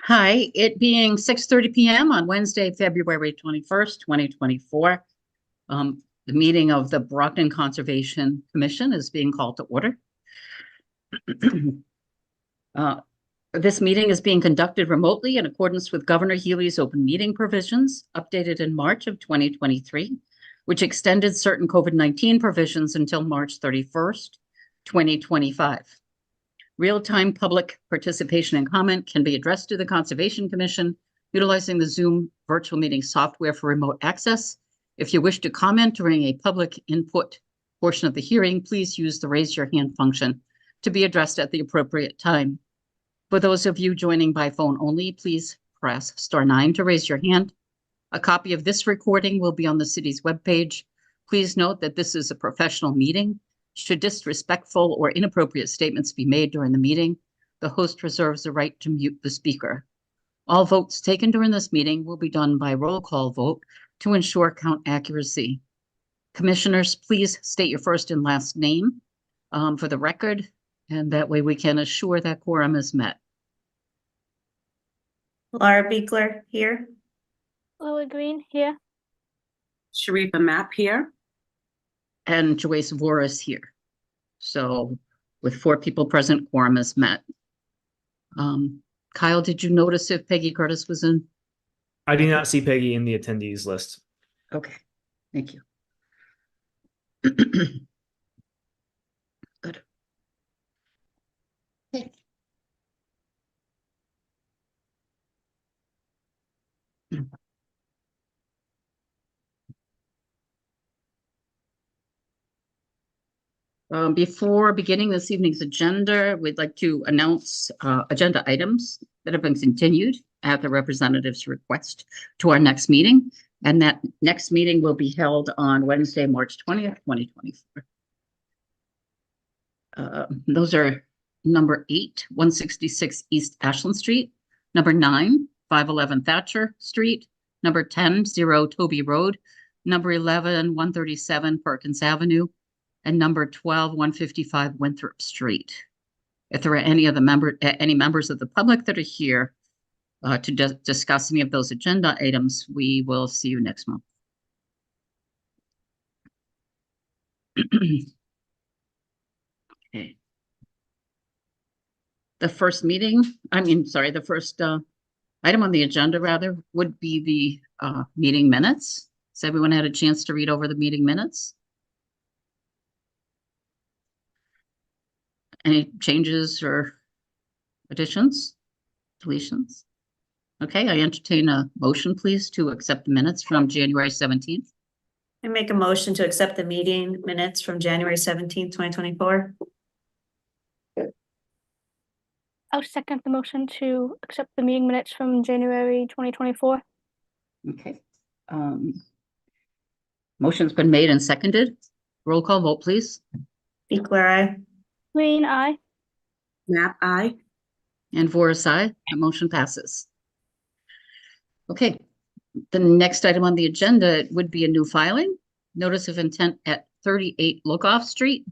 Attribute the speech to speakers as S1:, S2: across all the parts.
S1: Hi, it being 6:30 p.m. on Wednesday, February 21st, 2024. The meeting of the Brockton Conservation Commission is being called to order. This meeting is being conducted remotely in accordance with Governor Healy's open meeting provisions, updated in March of 2023, which extended certain COVID-19 provisions until March 31st, 2025. Real-time public participation and comment can be addressed to the Conservation Commission utilizing the Zoom virtual meeting software for remote access. If you wish to comment during a public input portion of the hearing, please use the raise your hand function to be addressed at the appropriate time. For those of you joining by phone only, please press *9 to raise your hand. A copy of this recording will be on the city's webpage. Please note that this is a professional meeting. Should disrespectful or inappropriate statements be made during the meeting, the host reserves the right to mute the speaker. All votes taken during this meeting will be done by roll call vote to ensure count accuracy. Commissioners, please state your first and last name for the record, and that way we can assure that quorum is met.
S2: Laura Beekler here.
S3: Lola Green here.
S4: Sharifa Mapp here.
S1: And Joyce Voris here. So with 4 people present, quorum is met. Kyle, did you notice if Peggy Curtis was in?
S5: I do not see Peggy in the attendees list.
S1: Okay, thank you. Good. Okay. Before beginning this evening's agenda, we'd like to announce agenda items that have been continued at the representative's request to our next meeting. And that next meeting will be held on Wednesday, March 20th, 2024. Those are number 8, 166 East Ashland Street, number 9, 511 Thatcher Street, number 10, 0 Toby Road, number 11, 137 Perkins Avenue, and number 12, 155 Winthrop Street. If there are any members of the public that are here to discuss any of those agenda items, we will see you next month. Okay. The first item on the agenda, rather, would be the meeting minutes. Has everyone had a chance to read over the meeting minutes? Any changes or additions, deletions? Okay, I entertain a motion, please, to accept the minutes from January 17th.
S2: I make a motion to accept the meeting minutes from January 17th, 2024.
S3: I'll second the motion to accept the meeting minutes from January 2024.
S1: Okay. Motion's been made and seconded. Roll call vote, please.
S2: Beekler, aye.
S3: Green, aye.
S4: Mapp, aye.
S1: And Voris, aye. The motion passes. Okay. The next item on the agenda would be a new filing. Notice of intent at 38 Lookoff Street.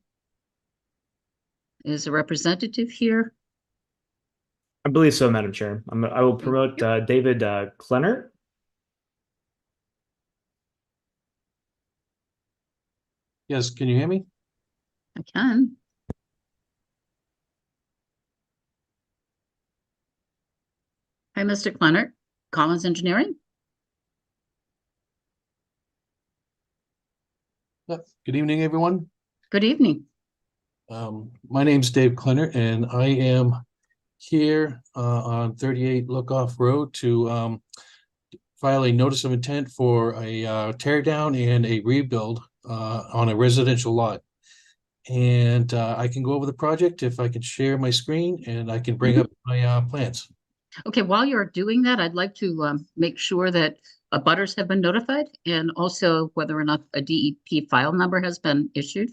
S1: Is a representative here?
S5: I believe so, Madam Chair. I will promote David Klenner.
S6: Yes, can you hear me?
S1: I can. Hi, Mr. Klenner, Collins Engineering.
S6: Good evening, everyone.
S1: Good evening.
S6: My name's Dave Klenner, and I am here on 38 Lookoff Road to file a notice of intent for a tear down and a rebuild on a residential lot. And I can go over the project if I can share my screen, and I can bring up my plans.
S1: Okay, while you're doing that, I'd like to make sure that abutters have been notified, and also whether or not a DEP file number has been issued.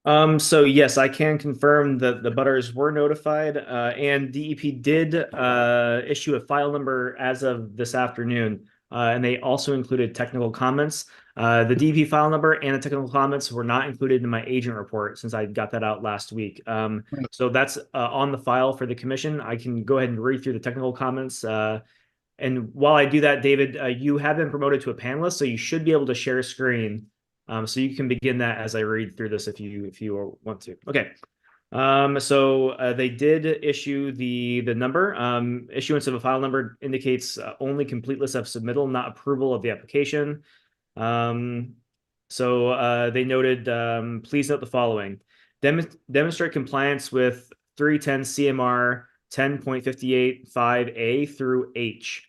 S5: So yes, I can confirm that the butters were notified, and DEP did issue a file number as of this afternoon. and they also included technical comments. The DP file number and the technical comments were not included in my agent report since I got that out last week. So that's on the file for the commission. I can go ahead and read through the technical comments. And while I do that, David, you have been promoted to a panelist, so you should be able to share screen. So you can begin that as I read through this if you want to. Okay. So they did issue the number. Issuance of a file number indicates only completeness of submittal, not approval of the application. So they noted, please note the following. Demonstrate compliance with 310 CMR 10.58.5A through H.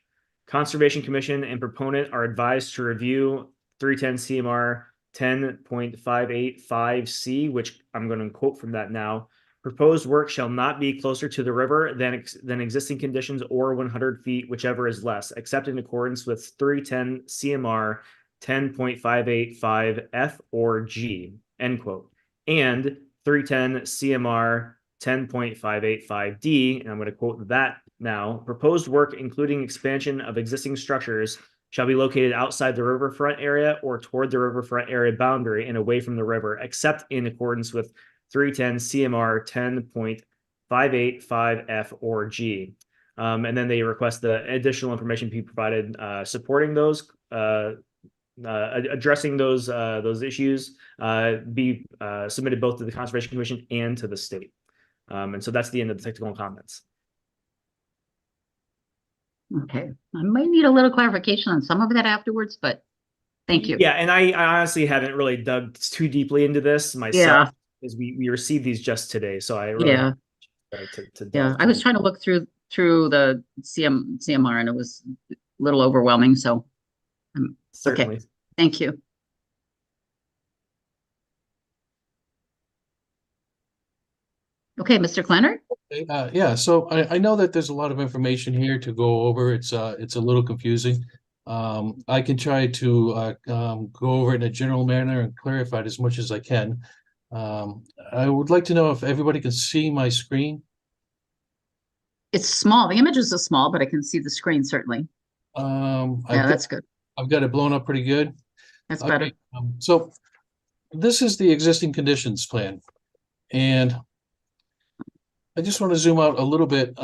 S5: Conservation Commission and proponent are advised to review 310 CMR 10.585C, which I'm going to quote from that now. Proposed work shall not be closer to the river than existing conditions or 100 feet, whichever is less, except in accordance with 310 CMR 10.585F or G, end quote. And 310 CMR 10.585D, and I'm going to quote that now. Proposed work, including expansion of existing structures, shall be located outside the riverfront area or toward the riverfront area boundary and away from the river, except in accordance with 310 CMR 10.585F or G. And then they request the additional information be provided supporting those, addressing those issues, be submitted both to the Conservation Commission and to the state. And so that's the end of the technical comments.
S1: Okay, I might need a little clarification on some of that afterwards, but thank you.
S5: Yeah, and I honestly haven't really dug too deeply into this myself, because we received these just today, so I really
S1: I was trying to look through the CMR and it was a little overwhelming, so
S5: certainly.
S1: Okay, thank you. Okay, Mr. Klenner?
S6: Yeah, so I know that there's a lot of information here to go over. It's a little confusing. I can try to go over it in a general manner and clarify it as much as I can. I would like to know if everybody can see my screen.
S1: It's small. The images are small, but I can see the screen certainly. That's good.
S6: I've got it blown up pretty good.
S1: That's better.
S6: So this is the existing conditions plan, and I just want to zoom out a little bit.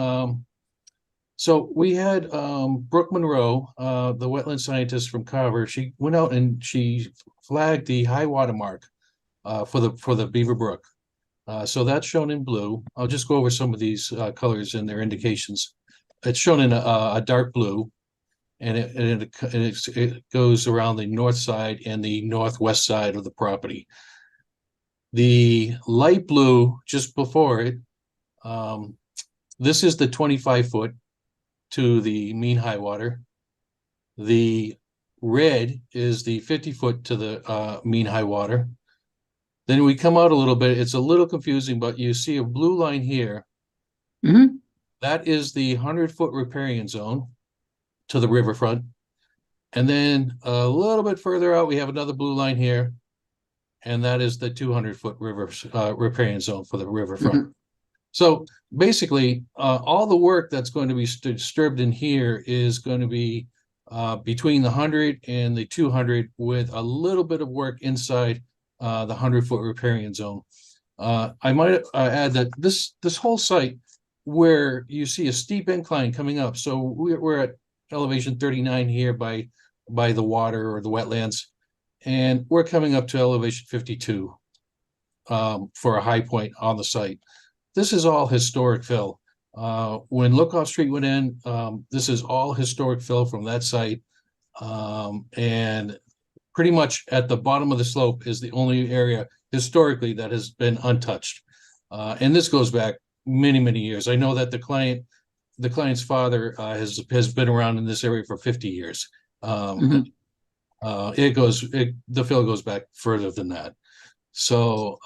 S6: So we had Brooke Monroe, the wetland scientist from Carver. She went out and she flagged the high water mark for the Beaver Brook. So that's shown in blue. I'll just go over some of these colors and their indications. It's shown in a dark blue, and it goes around the north side and the northwest side of the property. The light blue just before it, this is the 25-foot to the mean high water. The red is the 50-foot to the mean high water. Then we come out a little bit. It's a little confusing, but you see a blue line here.
S1: Mm-hmm.
S6: That is the 100-foot riparian zone to the riverfront. And then a little bit further out, we have another blue line here. And that is the 200-foot riparian zone for the riverfront. Mm-hmm. So basically, all the work that's going to be disturbed in here is going to be between the 100 and the 200 with a little bit of work inside the 100-foot riparian zone. I might add that this whole site where you see a steep incline coming up. So we're at elevation 39 here by the water or the wetlands, and we're coming up to elevation 52 for a high point on the site. This is all historic fill. When Lookoff Street went in, this is all historic fill from that site. And pretty much at the bottom of the slope is the only area historically that has been untouched. And this goes back many, many years. I know that the client's father has been around in this area for 50 years. The fill goes back further than that. So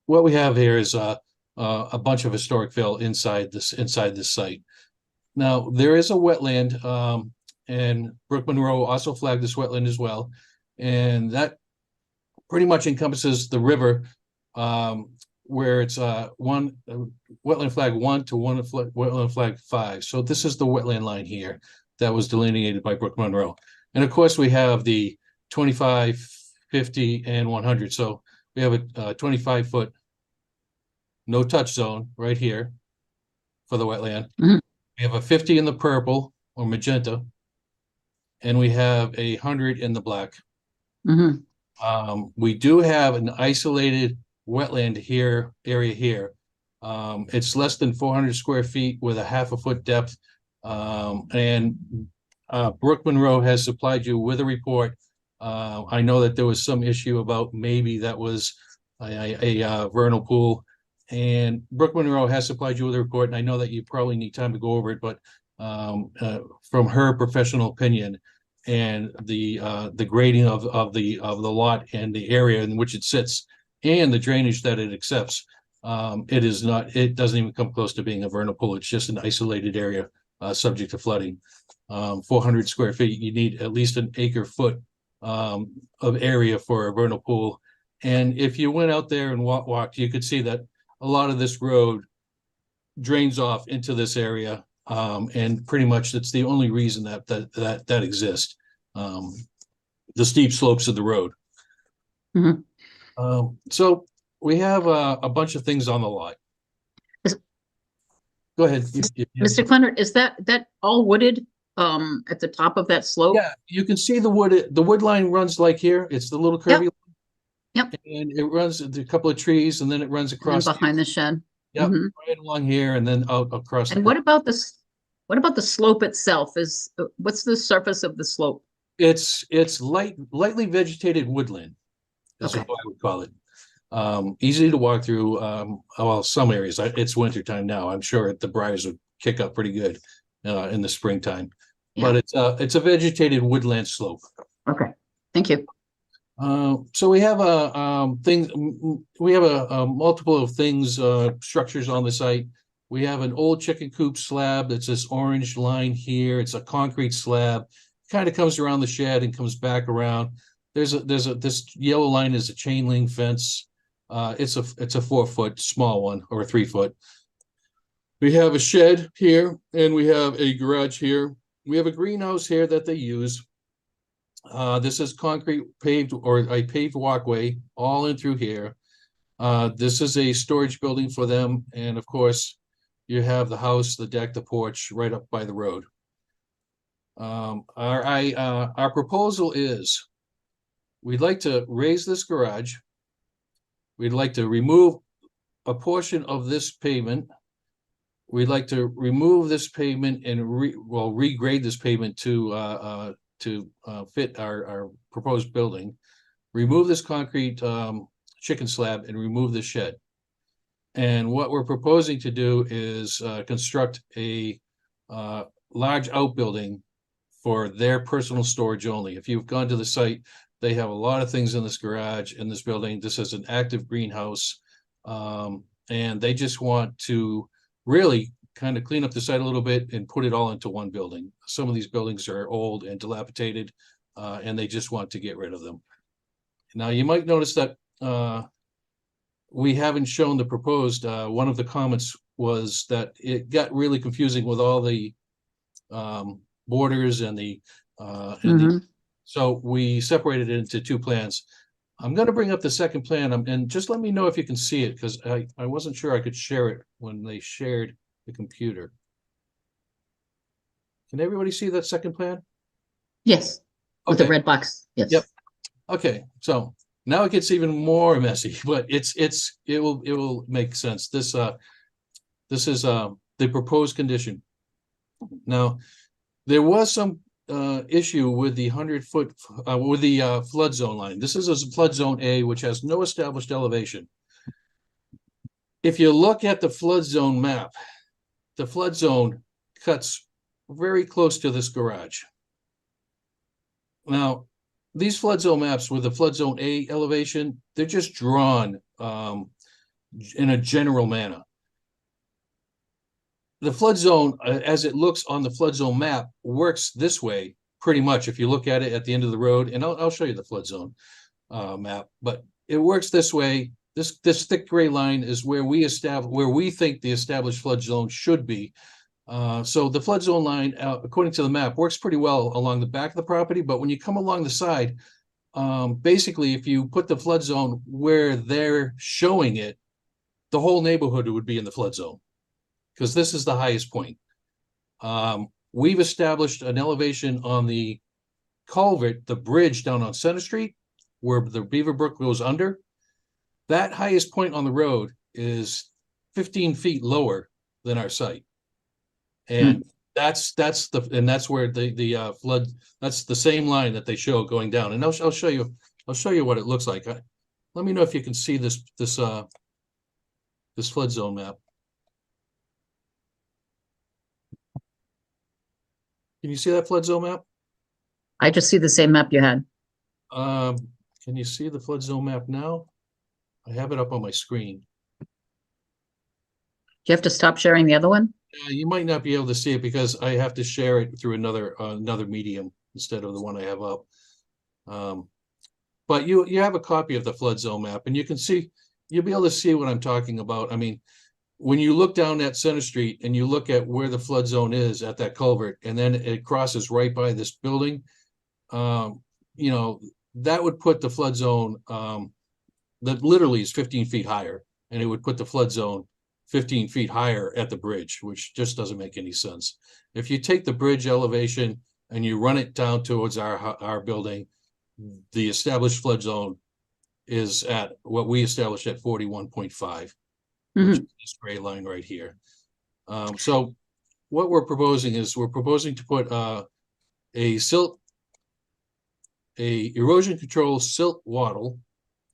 S6: what we have here is a bunch of historic fill inside this site. Now there is a wetland, and Brooke Monroe also flagged this wetland as well, and that pretty much encompasses the river, where it's wetland flag 1 to wetland flag 5. So this is the wetland line here. that was delineated by Brook Monroe. And of course, we have the 25, 50, and 100. So we have a 25-foot no-touch zone right here for the wetland.
S1: Mhm.
S6: We have a 50 in the purple or magenta, and we have 100 in the black.
S1: Mhm.
S6: We do have an isolated wetland area here. It's less than 400 square feet with a half a foot depth. And Brook Monroe has supplied you with a report. I know that there was some issue about maybe that was a vernal pool. And Brook Monroe has supplied you with a report, and I know that you probably need time to go over it, but from her professional opinion and the grading of the lot and the area in which it sits and the drainage that it accepts, it doesn't even come close to being a vernal pool. It's just an isolated area subject to flooding. 400 square feet, you need at least an acre foot of area for a vernal pool. And if you went out there and walked, you could see that a lot of this road drains off into this area. And pretty much that's the only reason that exists. The steep slopes of the road.
S1: Mhm.
S6: So we have a bunch of things on the lot.
S1: Is-
S6: Go ahead.
S1: Mr. Clennert, is that all wooded at the top of that slope?
S6: Yeah, you can see the wood line runs like here. It's the little curvy.
S1: Yep.
S6: And it runs a couple of trees, and then it runs
S1: And
S6: across.
S1: behind the shed?
S6: Yep,
S1: Mhm.
S6: right along here, and then out across.
S1: And what about this? What about the slope itself? What's the surface of the slope?
S6: It's lightly vegetated woodland. That's
S1: Okay.
S6: what I would call it. Easy to walk through. Well, some areas. It's wintertime now. I'm sure the briars would kick up pretty good in the springtime. But it's a vegetated woodland slope.
S1: Okay, thank you.
S6: So we have a multiple of things, structures on the site. We have an old chicken coop slab. That's this orange line here. It's a concrete slab. Kind of comes around the shed and comes back around. This yellow line is a chain link fence. It's a 4-foot small one, or a 3-foot. We have a shed here, and we have a garage here. We have a greenhouse here that they use. This is concrete paved, or a paved walkway all in through here. This is a storage building for them. And of course, you have the house, the deck, the porch right up by the road. Our proposal is we'd like to raise this garage. We'd like to remove a portion of this pavement. We'd like to remove this pavement and regrade this pavement to fit our proposed building, remove this concrete chicken slab, and remove the shed. And what we're proposing to do is construct a large outbuilding for their personal storage only. If you've gone to the site, they have a lot of things in this garage, in this building. This is an active greenhouse, and they just want to really kind of clean up the site a little bit and put it all into one building. Some of these buildings are old and dilapidated, and they just want to get rid of them. Now, you might notice that we haven't shown the proposed. One of the comments was that it got really confusing with all the borders and so we separated it into 2 plans. I'm going to bring up the second plan, and just let me know if you can see it, because I wasn't sure I could share it when they shared the computer. Can everybody see that second plan?
S1: Yes, with the
S6: Okay.
S1: red box, yes.
S6: Yep. Okay, so now it gets even more messy, but it will make sense. This is the proposed condition. Now, there was some issue with the 100-foot with the flood zone line. This is a flood zone A, which has no established elevation. If you look at the flood zone map, the flood zone cuts very close to this garage. Now, these flood zone maps with the flood zone A elevation, they're just drawn in a general manner. The flood zone, as it looks on the flood zone map, works this way pretty much. If you look at it at the end of the road, and I'll show you the flood zone map, but it works this way. This thick gray line is where we think the established flood zone should be. So the flood zone line, according to the map, works pretty well along the back of the property, but when you come along the side, basically, if you put the flood zone where they're showing it, the whole neighborhood would be in the flood zone, because this is the highest point. We've established an elevation on the culvert, the bridge down on Center Street, where the Beaver Brook goes under. That highest point on the road is 15 feet lower than our site. And that's where the flood, that's the same line that they show going down. And I'll show you what it looks like. Let me know if you can see this flood zone map. Can you see that flood zone map?
S1: I just see the same map you had.
S6: Can you see the flood zone map now? I have it up on my screen.
S1: Do you have to stop sharing the other one?
S6: You might not be able to see it because I have to share it through another medium instead of the one I have up. But you have a copy of the flood zone map, and you'll be able to see what I'm talking about. I mean, when you look down at Center Street and you look at where the flood zone is at that culvert, and then it crosses right by this building, you know, that would put the flood zone that literally is 15 feet higher, and it would put the flood zone 15 feet higher at the bridge, which just doesn't make any sense. If you take the bridge elevation and you run it down towards our building, the established flood zone is at what we established at 41.5, which is this gray line right here. So what we're proposing to put a erosion control silt wattle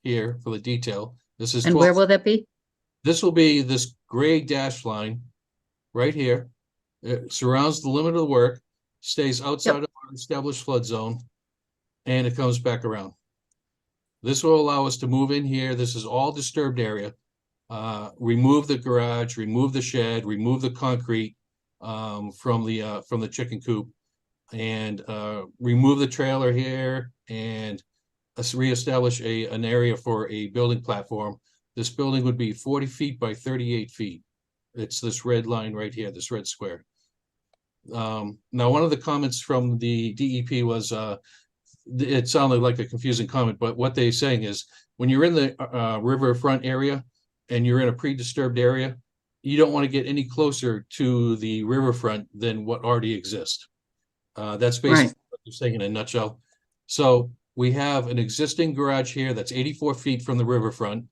S6: here for the detail. This is
S1: And where will that be?
S6: This will be this gray dash line right here. It surrounds the limit of the work, stays outside of our established flood zone, and it comes back around. This will allow us to move in here. This is all disturbed area. Remove the garage, remove the shed, remove the concrete from the chicken coop, and remove the trailer here, and reestablish an area for a building platform. This building would be 40 feet by 38 feet. It's this red line right here, this red square. Now, one of the comments from the DEP was, it sounded like a confusing comment, but what they're saying is when you're in the riverfront area and you're in a pre-disturbed area, you don't want to get any closer to the riverfront than what already exists. That's basically what they're saying in a nutshell. So we have an existing garage here that's 84 feet from the riverfront.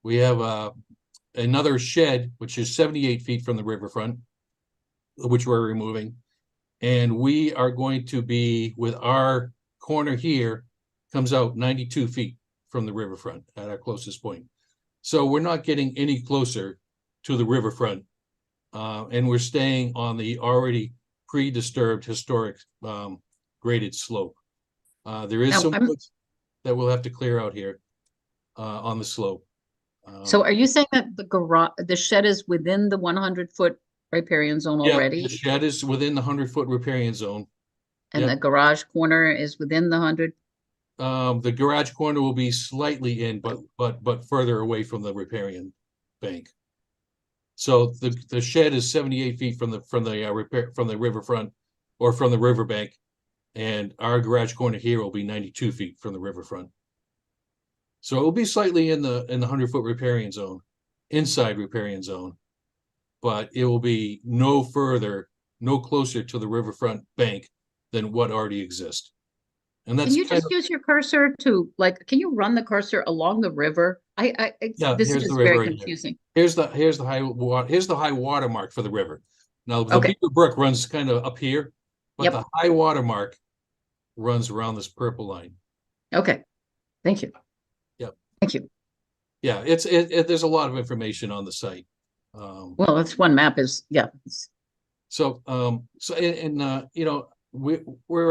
S6: We have another shed, which is 78 feet from the riverfront, which we're removing. And we are going to be, with our corner here, comes out 92 feet from the riverfront at our closest point. So we're not getting any closer to the riverfront. And we're staying on the already pre-disturbed historic graded slope. There is some woods that we'll have to clear out here on the slope.
S1: So are you saying that the shed is within the 100-foot riparian zone already?
S6: Yeah, the shed is within the 100-foot riparian zone.
S1: And the garage corner is within the 100?
S6: The garage corner will be slightly in, but further away from the riparian bank. So the shed is 78 feet from the riverfront or from the riverbank, and our garage corner here will be 92 feet from the riverfront. So it will be slightly in the 100-foot riparian zone, inside riparian zone, but it will be no closer to the riverfront bank than what already exists. And that's
S1: Can you just use your cursor to, like, can you run the cursor along the river? This is very confusing.
S6: Here's the high water mark for the river. Now the Beaver Brook runs kind of up here, but the high water mark runs around this purple line. Okay.
S1: Thank you.
S6: Yep.
S1: Thank you.
S6: Yeah, there's a lot of information on the site.
S1: Well, that's one map is,
S6: So you know, we're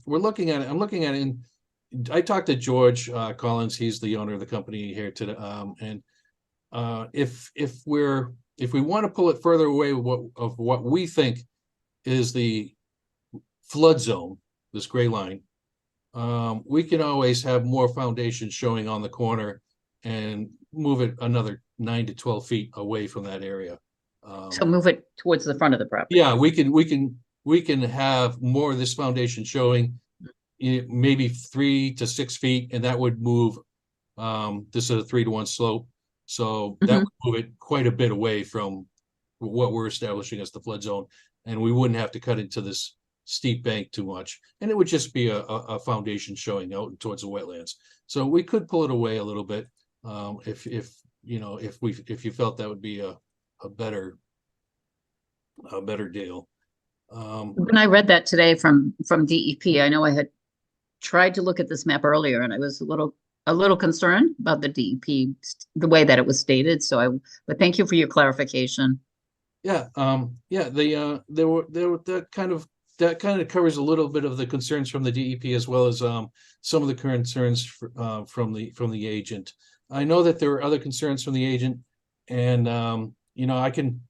S6: looking at it. I'm looking at it, and I talked to George Collins. He's the owner of the company here today. And if we want to pull it further away of what we think is the flood zone, this gray line, we can always have more foundation showing on the corner and move it another 9 to 12 feet away from that area.
S1: So move it towards the front of the property.
S6: Yeah, we can have more of this foundation showing maybe 3 to 6 feet, and that would move. This is a 3-to-1 slope, so that would move it quite a bit away from what we're establishing as the flood zone, and we wouldn't have to cut into this steep bank too much, and it would just be a foundation showing out towards the wetlands. So we could pull it away a little bit, if you know, if you felt that would be a better deal.
S1: When I read that today from DEP, I know I had tried to look at this map earlier and I was a little concerned about the DEP, the way that it was stated. But thank you for your clarification.
S6: Yeah, that kind of covers a little bit of the concerns from the DEP, as well as some of the concerns from the agent. I know that there were other concerns from the agent, and you know, I can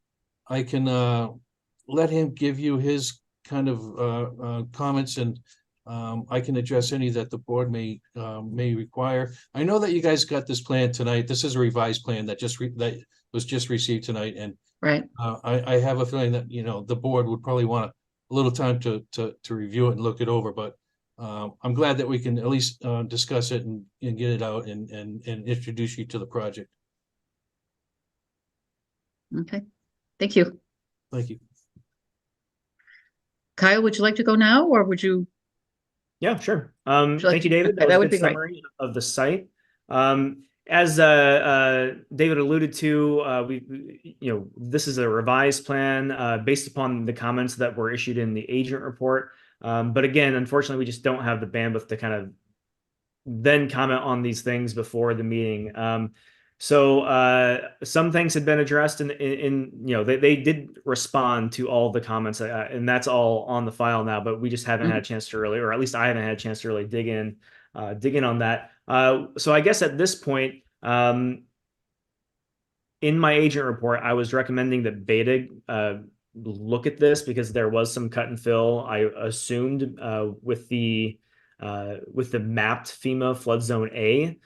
S6: let him give you his kind of comments, and I can address any that the board may require. I know that you guys got this plan tonight. This is a revised plan that that was just received tonight, and
S1: Right.
S6: I have a feeling that, you know, the board would probably want a little time to review it and look it over, but I'm glad that we can at least discuss it and get it out and introduce you to the project.
S1: Okay. Thank you.
S6: Thank you.
S1: Kyle, would you like to go now, or would you?
S5: Yeah, sure.
S1: you like
S5: Thank you,
S1: to-
S5: David.
S1: okay,
S5: That was
S1: would
S5: a
S1: be
S5: good
S1: great.
S5: summary of the site. As David alluded to, this is a revised plan based upon the comments that were issued in the agent report. But again, unfortunately, we just don't have the bandwidth to kind of then comment on these things before the meeting. So some things had been addressed in they did respond to all the comments, and that's all on the file now, but we just haven't had a chance to really, or at least I haven't had a chance to really dig in on that. So I guess at this point, in my agent report, I was recommending that Beta look at this because there was some cut and fill, I assumed, with the mapped FEMA flood zone A.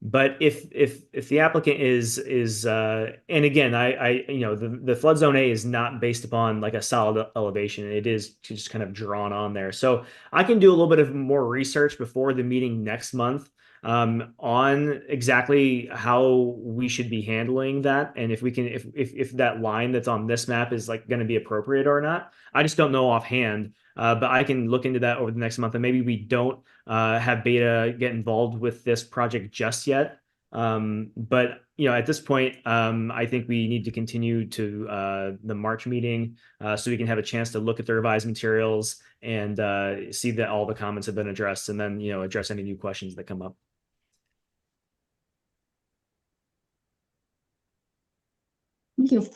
S5: But if the applicant is and again, the flood zone A is not based upon like a solid elevation. It is just kind of drawn on there. So I can do a little bit of more research before the meeting next month on exactly how we should be handling that, and if we can, if that line that's on this map is like going to be appropriate or not. I just don't know offhand. But I can look into that over the next month, and maybe we don't have Beta get involved with this project just yet. But at this point, I think we need to continue to the March meeting so we can have a chance to look at the revised materials and see that all the comments have been addressed, and then address any new questions that come up.
S1: Thank you.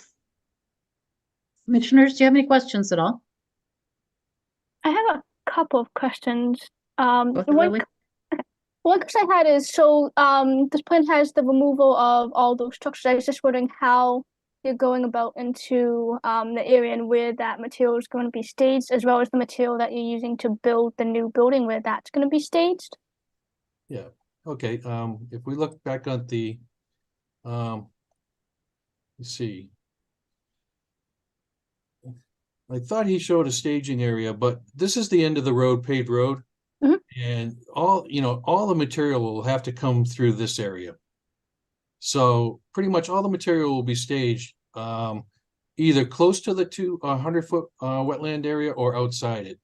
S1: Commissioners, do you have any questions at all?
S3: I have a couple of questions.
S1: Go ahead, Lily.
S3: One question I had is, so this plan has the removal of all those structures. I was just wondering how you're going about into the area and where that material is going to be staged, as well as the material that you're using to build the new building, where that's going to be staged.
S6: Yeah. Okay. If we look back on the, let's see. I thought he showed a staging area, but this is the end of the road, paved road. And all the material will have to come through this area. So pretty much all the material will be staged either close to the 200-foot wetland area or outside it.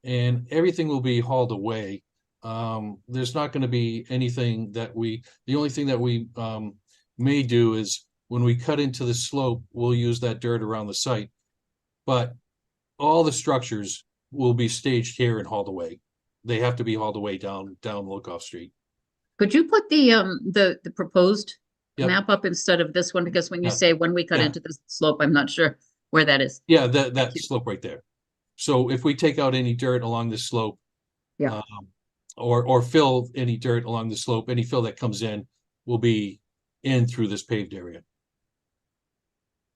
S6: And everything will be hauled away. There's not going to be anything that the only thing that we may do is when we cut into the slope, we'll use that dirt around the site. But all the structures will be staged here and hauled away. They have to be hauled away down Lookoff Street.
S1: Could you put the proposed
S6: Yep.
S1: map up instead of this one? Because when you
S6: Yeah.
S1: say when we cut
S6: Yeah.
S1: into this slope, I'm not sure where that is.
S6: Yeah, that slope right there. So if we take out any dirt along this slope,
S1: Yeah.
S6: Or fill any dirt along the slope, any fill that comes in will be in through this paved area.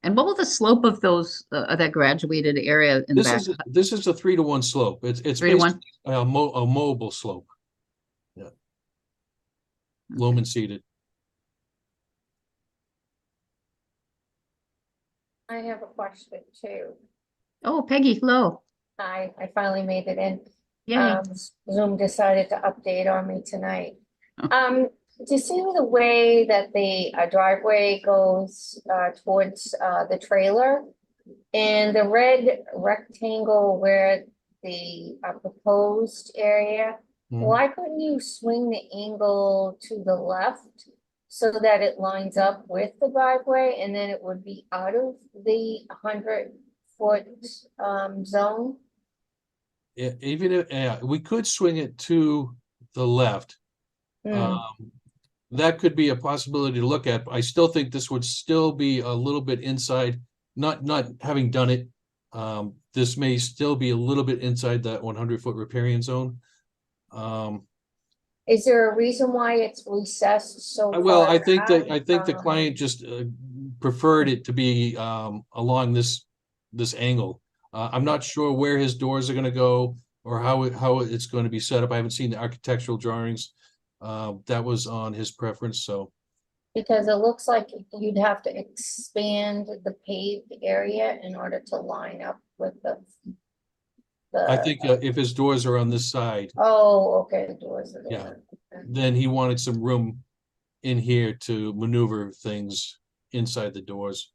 S1: And what will the slope of those that graduated area in the back?
S6: This is a 3-to-1 slope. It's
S1: 3-to-1?
S6: basically a mobile slope. Yeah. Loam and seeded.
S7: I have a question too.
S1: Oh, Peggy, hello.
S7: I finally made it in.
S1: Yay.
S7: Zoom decided to update on me tonight.
S1: Oh.
S7: Do you see the way that the driveway goes towards the trailer? And the red rectangle where the proposed area,
S6: Mhm.
S7: why couldn't you swing the angle to the left so that it lines up with the driveway and then it would be out of the 100-foot zone?
S6: Yeah, even if, we could swing it to the left.
S7: Hmm.
S6: That could be a possibility to look at. I still think this would still be a little bit inside, not having done it. This may still be a little bit inside that 100-foot riparian zone.
S7: Is there a reason why it's recessed so
S6: Well,
S7: far
S6: I think
S7: out?
S6: the client just preferred it to be along this angle. I'm not sure where his doors are gonna go or how it's going to be set up. I haven't seen the architectural drawings. That was on his preference, so.
S7: Because it looks like you'd have to expand the paved area in order to line up with the.
S6: I think if his doors are on this side,
S7: Oh, okay, the doors are
S6: Yeah.
S7: there. Okay.
S6: then he wanted some room in here to maneuver things inside the doors.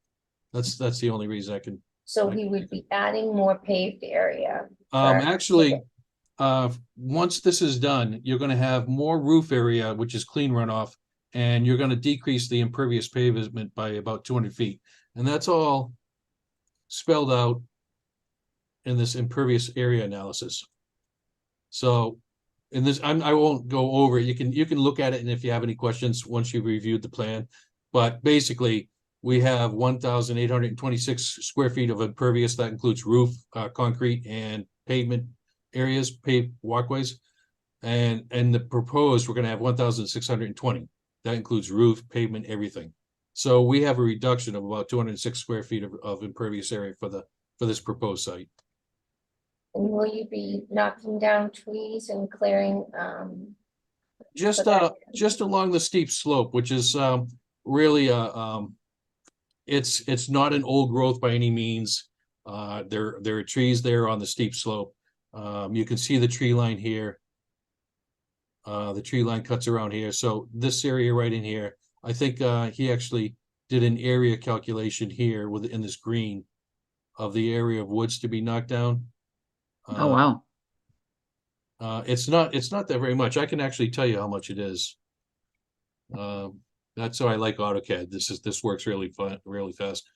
S6: That's the only reason I can.
S7: So he would be adding more paved area.
S6: Actually, once this is done, you're gonna have more roof area, which is clean runoff, and you're gonna decrease the impervious pavement by about 200 feet. And that's all spelled out in this impervious area analysis. So in this, I won't go over it. You can look at it, and if you have any questions, once you've reviewed the plan. But basically, we have 1,826 square feet of impervious. That includes roof, concrete, and pavement areas, paved walkways. And the proposed, we're gonna have 1,620. That includes roof, pavement, everything. So we have a reduction of about 206 square feet of impervious area for this proposed site.
S7: And will you be knocking down trees and clearing,
S6: Just
S7: that-
S6: just along the steep slope, which is really it's not an old growth by any means. There are trees there on the steep slope. You can see the tree line here. The tree line cuts around here. So this area right in here, I think he actually did an area calculation here within this green of the area of woods to be knocked down.
S1: Oh, wow.
S6: It's not that very much. I can actually tell you how much it is. That's how I like AutoCAD. This works really fun, really fast.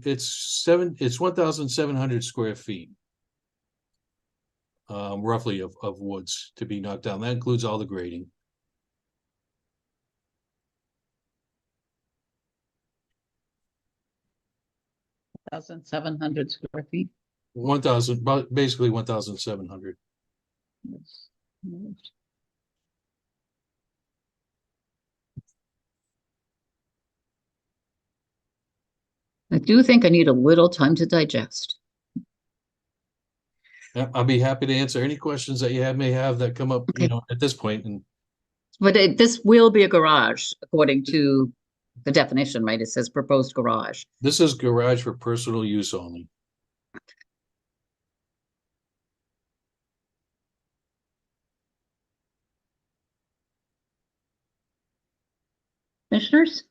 S6: It's 1,700 square feet. Roughly of woods to be knocked down. That includes all the grading.
S1: 1,700 square feet.
S6: 1,000, basically 1,700.
S1: I do think I need a little time to digest.
S6: Yeah, I'll be happy to answer any questions that you may have that come up,
S1: Okay.
S6: at this point. And
S1: But this will be a garage, according to the definition, right? It says proposed garage.
S6: this is garage for personal use only.
S1: Commissioners?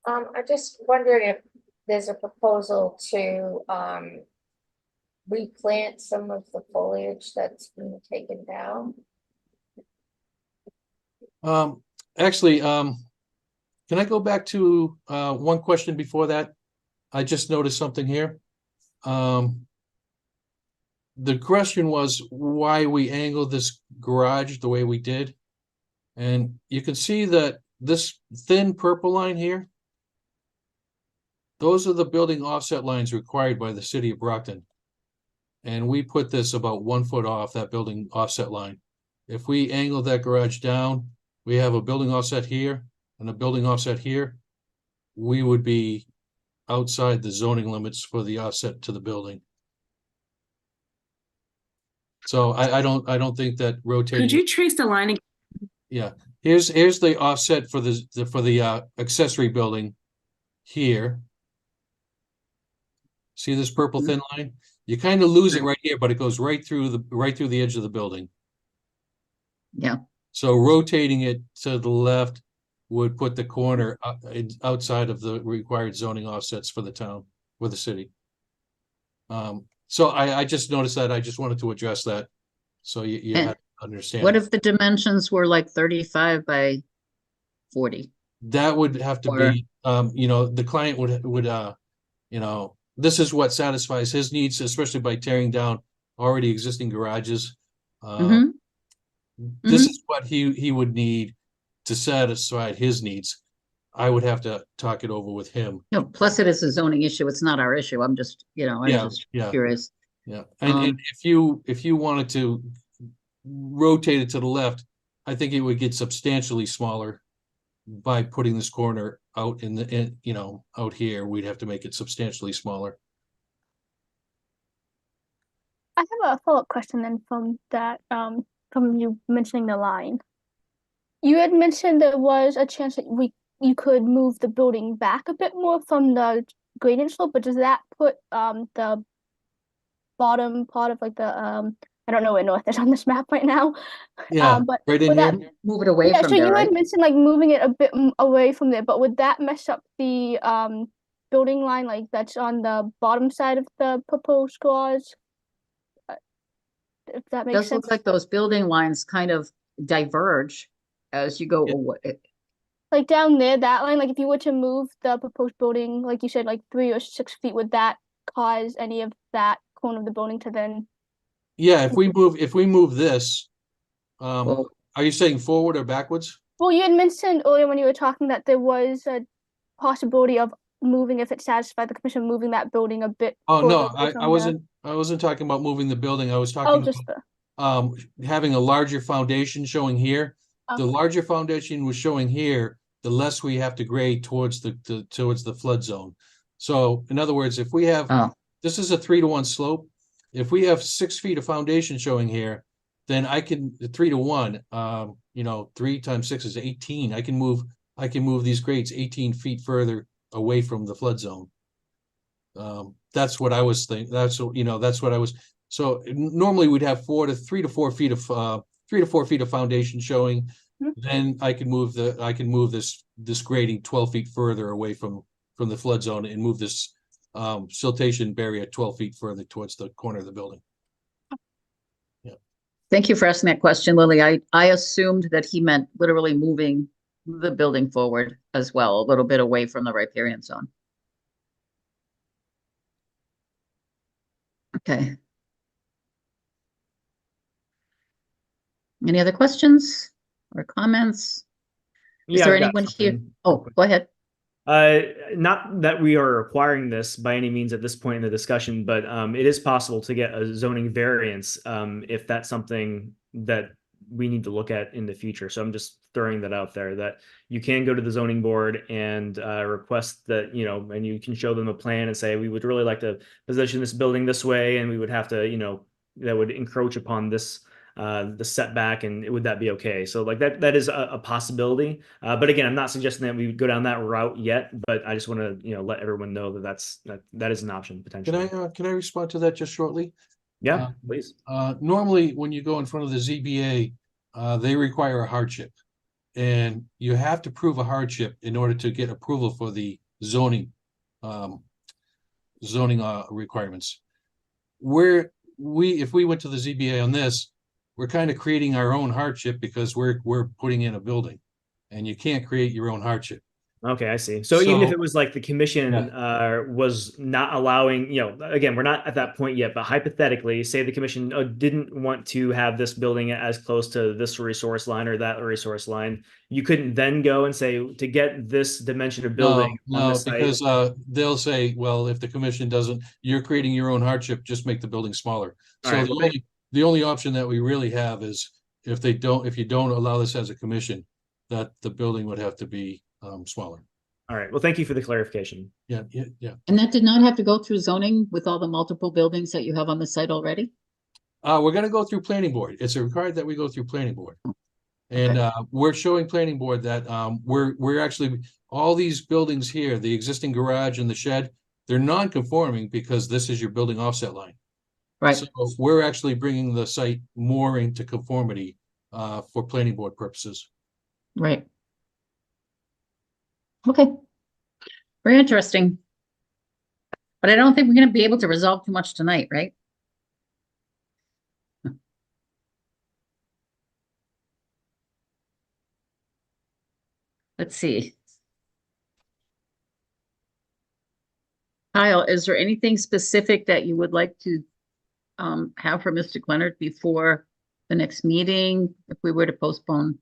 S7: I just wondered if there's a proposal to, replant some of the foliage that's been taken down.
S6: Actually, can I go back to one question before that? I just noticed something here. The question was why we angled this garage the way we did. And you can see that this thin purple line here, those are the building offset lines required by the city of Brockton. And we put this about 1 foot off that building offset line. If we angle that garage down, we have a building offset here and a building offset here. We would be outside the zoning limits for the offset to the building. So I don't think that
S4: Could
S6: rotating,
S4: you trace the line?
S6: yeah, here's the offset for the accessory building here. See this purple thin line? You kind of lose it right here, but it goes right through the edge of the building.
S1: Yeah,
S6: So rotating it to the left would put the corner outside of the required zoning offsets for the town or the city. So I just noticed that. I just wanted to address that. So you
S1: And
S6: had to understand.
S1: what if the dimensions were like 35 by 40?
S6: That would have to be, the client would, this is what satisfies his needs, especially by tearing down already existing garages.
S1: Mhm.
S6: This is what he would need to satisfy his needs. I would have to talk it over with him.
S1: No, plus it is a zoning issue. It's not our issue. I'm just, I'm
S6: Yeah,
S1: just
S6: yeah.
S1: curious.
S6: Yeah, and if you wanted to rotate it to the left, I think it would get substantially smaller by putting this corner out out here. We'd have to make it substantially smaller.
S3: I have a follow-up question then from that, from you mentioning the line. You had mentioned there was a chance that you could move the building back a bit more from the gradient slope, but does that put the bottom part of like the I don't know where north is on this map right now.
S6: Yeah,
S3: But
S6: right in
S3: would that
S6: here.
S1: Move it away
S3: yeah,
S1: from
S3: so
S1: there,
S3: you
S1: right?
S3: had mentioned like moving it a bit away from there, but would that mess up the building line like that's on the bottom side of the proposed garage? If that makes
S1: Does
S3: sense.
S1: look like those building lines kind of diverge as you go
S6: Yeah.
S1: away.
S3: Like down there, that line, like if you were to move the proposed building, like you said, like 3 or 6 feet, would that cause any of that corner of the building to then?
S6: Yeah, if we move this,
S1: Well,
S6: are you saying forward or backwards?
S3: Well, you had mentioned earlier when you were talking that there was a possibility of moving, if it satisfied the commission, moving that building a bit
S6: Oh,
S3: further
S6: no,
S3: away
S6: I
S3: from the.
S6: wasn't talking about moving the building. I was
S3: Oh,
S6: talking
S3: just
S6: about
S3: the.
S6: having a larger foundation showing here. The
S3: Okay.
S6: larger foundation was showing here, the less we have to grade towards the flood zone. So in other words, if we have,
S1: oh,
S6: this is a 3-to-1 slope. If we have 6 feet of foundation showing here, then I can 3-to-1, 3 times 6 is 18. I can move these grades 18 feet further away from the flood zone. That's what I was thinking. That's what I was. So normally we'd have 3 to 4 feet of 3 to 4 feet of foundation showing.
S3: Mhm.
S6: Then I can move this grading 12 feet further away from the flood zone and move this siltation barrier 12 feet further towards the corner of the building.
S1: thank you for asking that question, Lily. I assumed that he meant literally moving the building forward as well, a little bit away from the riparian zone. Okay. Any other questions or comments? Is
S5: Yeah,
S1: there
S5: I've got
S1: anyone here?
S5: something.
S1: Oh, go ahead.
S5: Not that we are requiring this by any means at this point in the discussion, but it is possible to get a zoning variance if that's something that we need to look at in the future. So I'm just throwing that out there, that you can go to the zoning board and request that, and you can show them a plan and say, we would really like to position this building this way, and we would have to, that would encroach upon this the setback, and would that be okay? So like that is a possibility. But again, I'm not suggesting that we would go down that route yet, but I just want to, let everyone know that is an option potentially.
S6: Can I respond to that just shortly?
S5: Yeah, please.
S6: Normally when you go in front of the ZBA, they require a hardship. And you have to prove a hardship in order to get approval for the zoning requirements. If we went to the ZBA on this, we're kind of creating our own hardship because we're putting in a building, and you can't create your own hardship.
S5: Okay, I see. So even if
S6: So-
S5: it was like the commission was not allowing, again, we're not at that point yet, but hypothetically, say the commission didn't want to have this building as close to this resource line or that resource line, you couldn't then go and say, to get this dimension of building on
S6: No,
S5: this site.
S6: because they'll say, well, if the commission doesn't, you're creating your own hardship, just make the building smaller.
S5: All
S6: So
S5: right,
S6: the only option that we really have is if you don't allow this as a commission, that the building would have to be smaller.
S5: All right. Well, thank you for the clarification.
S6: Yeah.
S1: And that did not have to go through zoning with all the multiple buildings that you have on the site already?
S6: We're gonna go through planning board. It's required that we go through planning board. And we're showing planning board that we're actually, all these buildings here, the existing garage and the shed, they're non-conforming because this is your building offset line.
S1: Right,
S6: So we're actually bringing the site more into conformity for planning board purposes.
S1: right. Okay. Very interesting. But I don't think we're gonna be able to resolve too much tonight, right? Let's see. Kyle, is there anything specific that you would like to have for Mr. Leonard before the next meeting, if we were to postpone?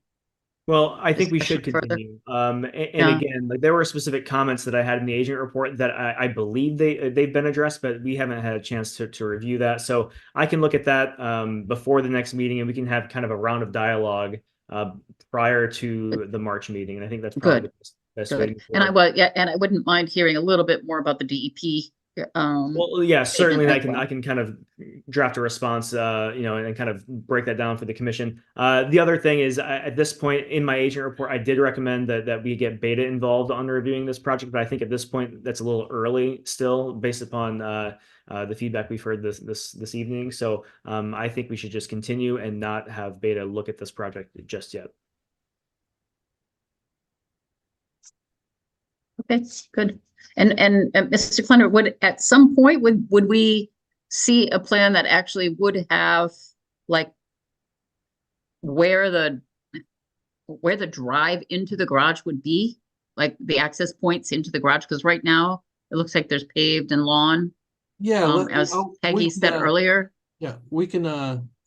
S5: Well, I think we should
S1: Discussion further?
S5: continue. And
S1: Yeah.
S5: again, like there were specific comments that I had in the agent report that I believe they've been addressed, but we haven't had a chance to review that. So I can look at that before the next meeting, and we can have kind of a round of dialogue prior to the March meeting. And I think that's probably
S1: Good.
S5: the best way to
S1: Good.
S5: move
S1: And I
S5: forward.
S1: was, yeah, and I wouldn't mind hearing a little bit more about the DEP.
S5: Well, yeah, certainly
S1: as
S5: I can
S1: well.
S5: I can kind of draft a response, and kind of break that down for the commission. The other thing is, at this point in my agent report, I did recommend that we get Beta involved on reviewing this project, but I think at this point that's a little early still, based upon the feedback we've heard this evening. So I think we should just continue and not have Beta look at this project just yet.
S1: Okay, good. And Mr. Clenner, would at some point would we see a plan that actually would have like where the drive into the garage would be, like the access points into the garage? Because right now it looks like there's paved and lawn,
S6: Yeah,
S1: as Peggy said earlier.
S6: yeah, we can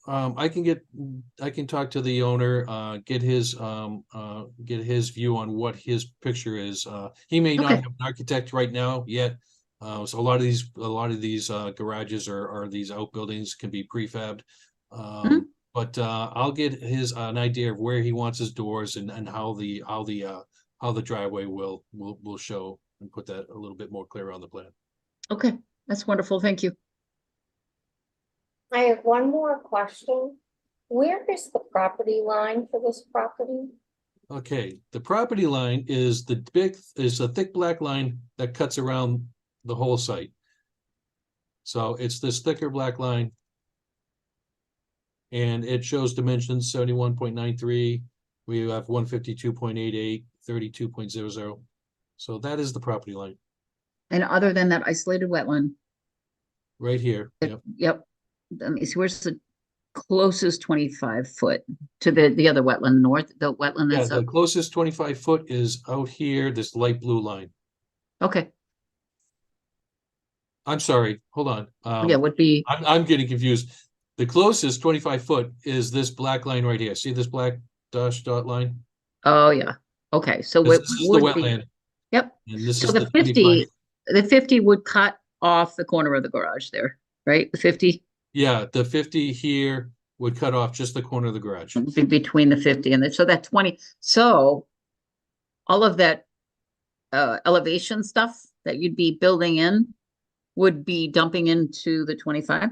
S6: I can talk to the owner, get his view on what his picture is. He may not
S1: Okay.
S6: have an architect right now yet. So a lot of these garages or these outbuildings can be prefabbed.
S1: Mhm.
S6: But I'll get an idea of where he wants his doors and how the driveway will show, and put that a little bit more clear on the plan.
S1: Okay, that's wonderful. Thank you.
S7: I have one more question. Where is the property line for this property?
S6: Okay, the property line is a thick black line that cuts around the whole site. So it's this thicker black line. And it shows dimensions 71.93. We have 152.88, 32.00. So that is the property line
S1: And other than that isolated wetland,
S6: right here. Yep.
S1: yep. Let me see, where's the closest 25 foot to the other wetland north, the wetland
S6: Yeah,
S1: that's
S6: the
S1: up?
S6: closest 25 foot is out here, this light blue line.
S1: Okay,
S6: I'm sorry, hold on.
S1: yeah, would be,
S6: I'm getting confused. The closest 25 foot is this black line right here. See this black dot line?
S1: oh, yeah. Okay, so
S6: This
S1: it
S6: is the
S1: would be,
S6: wetland,
S1: yep.
S6: and this
S1: So
S6: is
S1: the
S6: the 25.
S1: 50 would cut off the corner of the garage there, right? The 50
S6: Yeah, the 50 here would cut off just the corner of the garage.
S1: be between the 50 and so that 20. So all of that elevation stuff that you'd be building in would be dumping into the 25?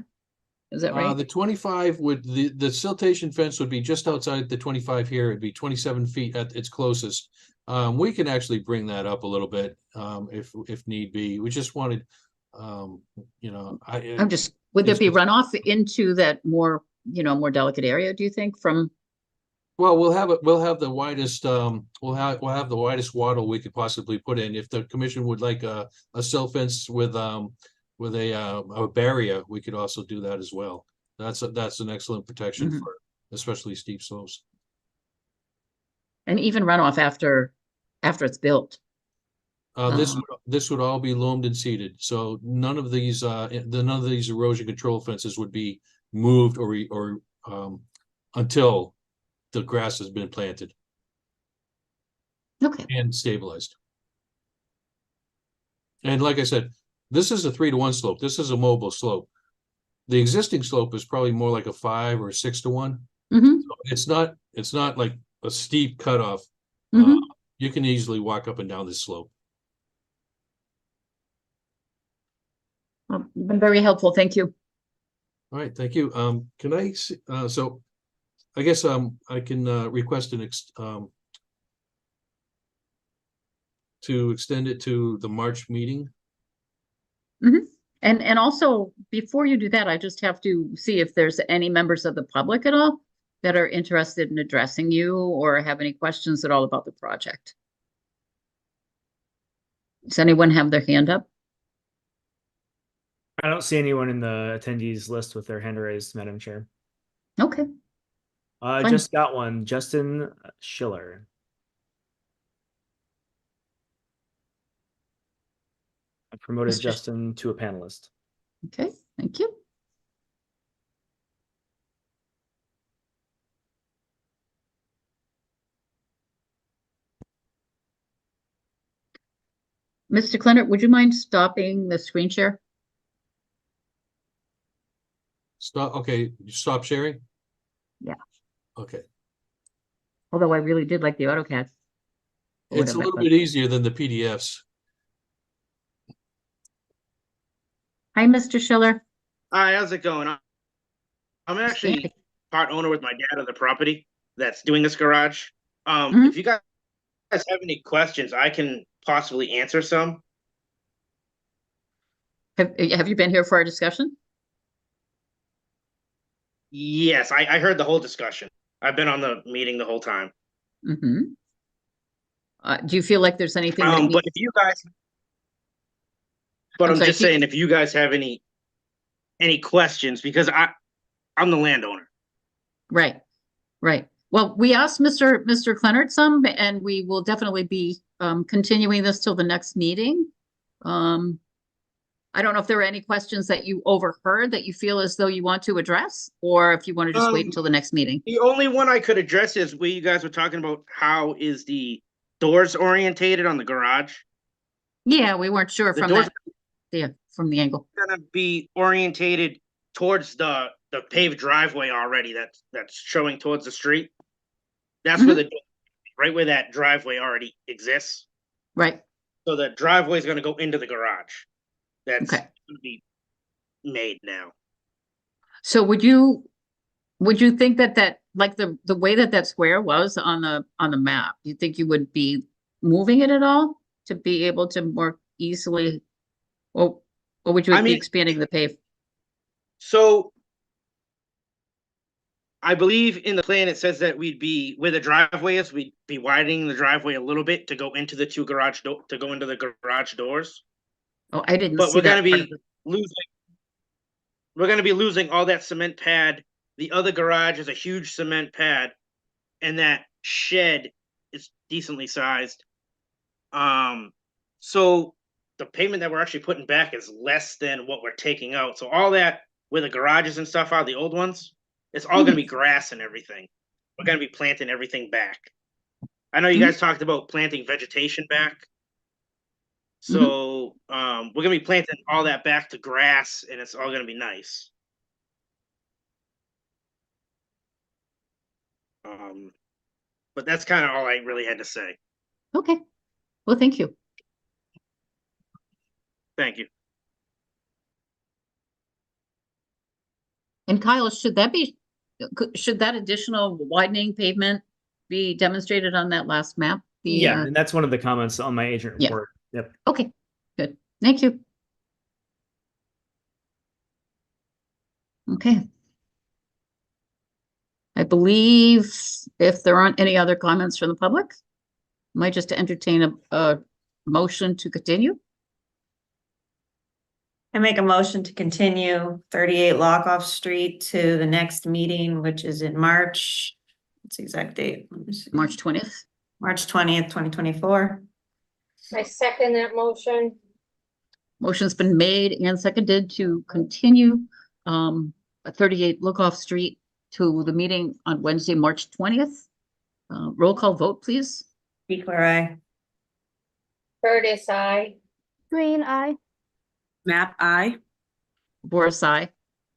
S1: Is that right?
S6: The 25 would, the siltation fence would be just outside the 25 here. It'd be 27 feet at its closest. We can actually bring that up a little bit if need be. We just wanted,
S1: I'm just, would there be
S6: it's-
S1: runoff into that more, more delicate area, do you think, from?
S6: Well, we'll have the widest, we'll have the widest wattle we could possibly put in. If the commission would like a silt fence with a barrier, we could also do that as well. That's an excellent protection
S1: Mhm.
S6: for especially steep slopes.
S1: And even runoff after it's built?
S6: This would all be loamed and seeded, so none of these erosion control fences would be moved or until the grass has been planted
S1: Okay,
S6: and stabilized. And like I said, this is a 3-to-1 slope. This is a mobile slope. The existing slope is probably more like a 5 or 6-to-1.
S1: mm-hmm.
S6: It's not like a steep cutoff.
S1: Mm-hmm.
S6: You can easily walk up and down this slope.
S1: Well, been very helpful, thank you.
S6: All right, thank you. Can I, so I guess, I can, request to extend it to the March meeting.
S1: And also, before you do that, I just have to see if there's any members of the public at all that are interested in addressing you or have any questions at all about the project. Does anyone have their hand up?
S5: I don't see anyone in the attendees list with their hand raised, Madam Chair.
S1: Okay,
S5: I
S1: Fine.
S5: just got one, Justin Schiller. I promoted
S1: Mr. Sch-
S5: Justin to a panelist.
S1: okay, thank you. Mr. Clennert, would you mind stopping the screen share?
S6: Stop, okay, you stop sharing?
S1: Yeah.
S6: Okay.
S1: Although I really did like the AutoCAD. Or
S6: It's
S1: whatever
S6: a
S1: that
S6: little
S1: was.
S6: bit easier than the PDFs.
S1: Hi, Mr. Schiller.
S8: Hi, how's it going? I'm actually part owner with my dad of the property that's doing this garage.
S1: Mhm.
S8: If you guys have any questions, I can possibly answer some.
S1: Have you been here for our discussion?
S8: Yes, I heard the whole discussion. I've been on the meeting the whole time.
S1: Mm-hmm. Do you feel like there's anything that
S8: But if you guys, but
S1: I'm
S8: I'm
S1: sorry,
S8: just saying, if you guys have any questions, because I'm the landowner.
S1: Right, right. Well, we asked Mr. Clennert some, and we will definitely be continuing this till the next meeting. I don't know if there are any questions that you overheard that you feel as though you want to address, or if you want to just wait until the next meeting.
S8: The only one I could address is where you guys were talking about how is the doors orientated on the garage.
S1: Yeah, we weren't sure
S8: The
S1: from
S8: doors
S1: that, yeah, from the angle.
S8: gonna be orientated towards the paved driveway already that's showing towards the street. That's where right where that driveway already exists.
S1: Right,
S8: So the driveway is gonna go into the garage. That's
S1: okay.
S8: gonna be made now.
S1: So would you think that like the way that square was on the map, you think you would be moving it at all to be able to more easily, or would you
S8: I
S1: be
S8: mean-
S1: expanding the pave?
S8: So I believe in the plan it says that we'd be where the driveway is, we'd be widening the driveway a little bit to go into the two garage to go into the garage doors.
S1: Oh, I didn't
S8: But
S1: see
S8: we're gonna
S1: that part of
S8: be
S1: it.
S8: losing all that cement pad. The other garage is a huge cement pad, and that shed is decently sized. So the pavement that we're actually putting back is less than what we're taking out. So all that where the garages and stuff are, the old ones, it's all gonna be grass and everything. We're gonna be planting everything back. I know you guys talked about planting vegetation back. So we're gonna be planting all that back to grass, and it's all gonna be nice. But that's kind of all I really had to say.
S1: Okay, well, thank you.
S8: Thank you.
S1: And Kyle, should that additional widening pavement be demonstrated on that last map?
S5: Yeah, and that's one of the comments on my agent
S1: Yeah.
S5: report. Yep.
S1: Okay, good. Thank you. Okay. I believe if there aren't any other comments from the public, I might just entertain a motion to continue.
S2: I make a motion to continue 38 Lockoff Street to the next meeting, which is in March. What's the exact date? Let me see.
S1: March 20th.
S2: March 20th, 2024.
S7: I second that motion.
S1: Motion's been made and seconded to continue at 38 Lookoff Street to the meeting on Wednesday, March 20th. Roll call vote, please.
S2: Declare aye.
S7: Curtis, I.
S3: Green eye.
S4: Map I.
S1: Boris, aye.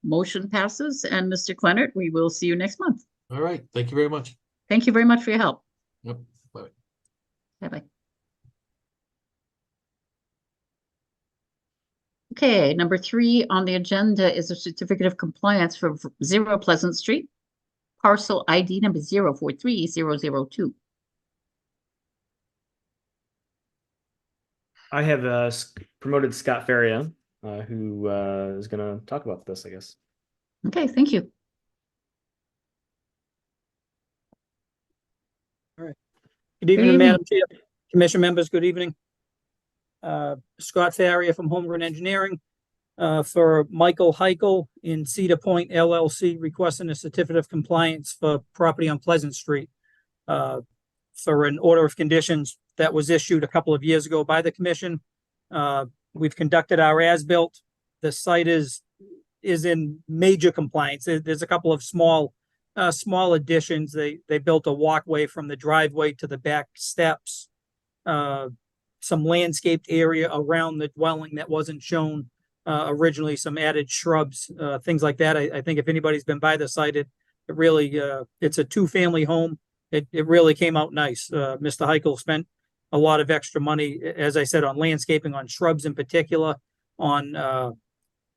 S1: Motion passes, and Mr. Clennert, we will see you next month.
S6: All right, thank you very much.
S1: Thank you very much for your help.
S6: Yep, bye.
S1: Bye-bye. Okay. Okay, number 3 on the agenda is a certificate of compliance for 0 Pleasant Street, parcel ID number 043002.
S5: I have promoted Scott Faria, who is going to talk about this, I guess.
S1: Okay, thank you.
S9: Good evening,
S1: evening.
S9: Madam Chair, Commission members, good evening. Scott Faria from Holmgren Engineering, for Michael Heichel in Cedar Point LLC, requesting a certificate of compliance for property on Pleasant Street, for an order of conditions that was issued a couple of years ago by the commission. We've conducted our as-built. The site is in major compliance. There's a couple of small additions. They built a walkway from the driveway to the back steps. Some landscaped area around the dwelling that wasn't shown originally, some added shrubs, things like that. I think if anybody's been by the site, it really, it's a 2-family home. It really came out nice. Mr. Heichel spent a lot of extra money, as I said, on landscaping, on shrubs in particular, on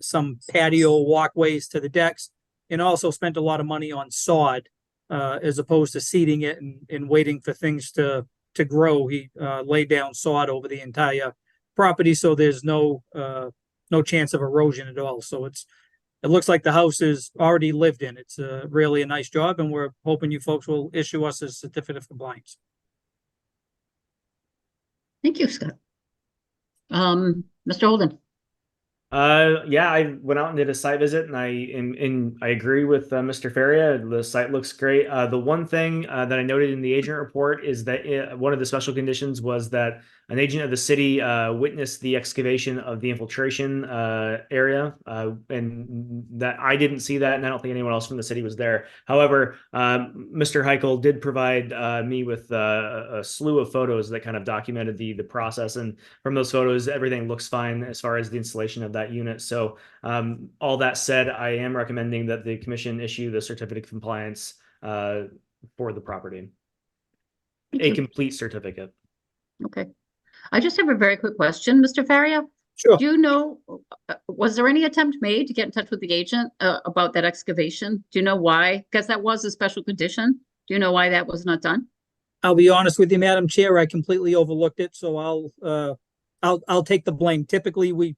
S9: some patio walkways to the decks, and also spent a lot of money on sod, as opposed to seeding it and waiting for things to grow. He laid down sod over the entire property, so there's no chance of erosion at all. So it looks like the house is already lived in. It's really a nice job, and we're hoping you folks will issue us a certificate of compliance.
S1: Thank you, Scott. Mr. Holden.
S5: Yeah, I went out and did a site visit, and I agree with Mr. Faria. The site looks great. The one thing that I noted in the agent report is that one of the special conditions was that an agent of the city witnessed the excavation of the infiltration area, and that I didn't see that, and I don't think anyone else from the city was there. However, Mr. Heichel did provide me with a slew of photos that kind of documented the process, and from those photos, everything looks fine as far as the installation of that unit. So all that said, I am recommending that the commission issue the certificate of compliance for the property. A complete certificate.
S1: Okay. I just have a very quick question, Mr. Faria.
S9: Sure.
S1: Do you know, was there any attempt made to get in touch with the agent about that excavation? Do you know why? Because that was a special condition. Do you know why that was not done?
S9: I'll be honest with you, Madam Chair, I completely overlooked it, so I'll take the blame. Typically, we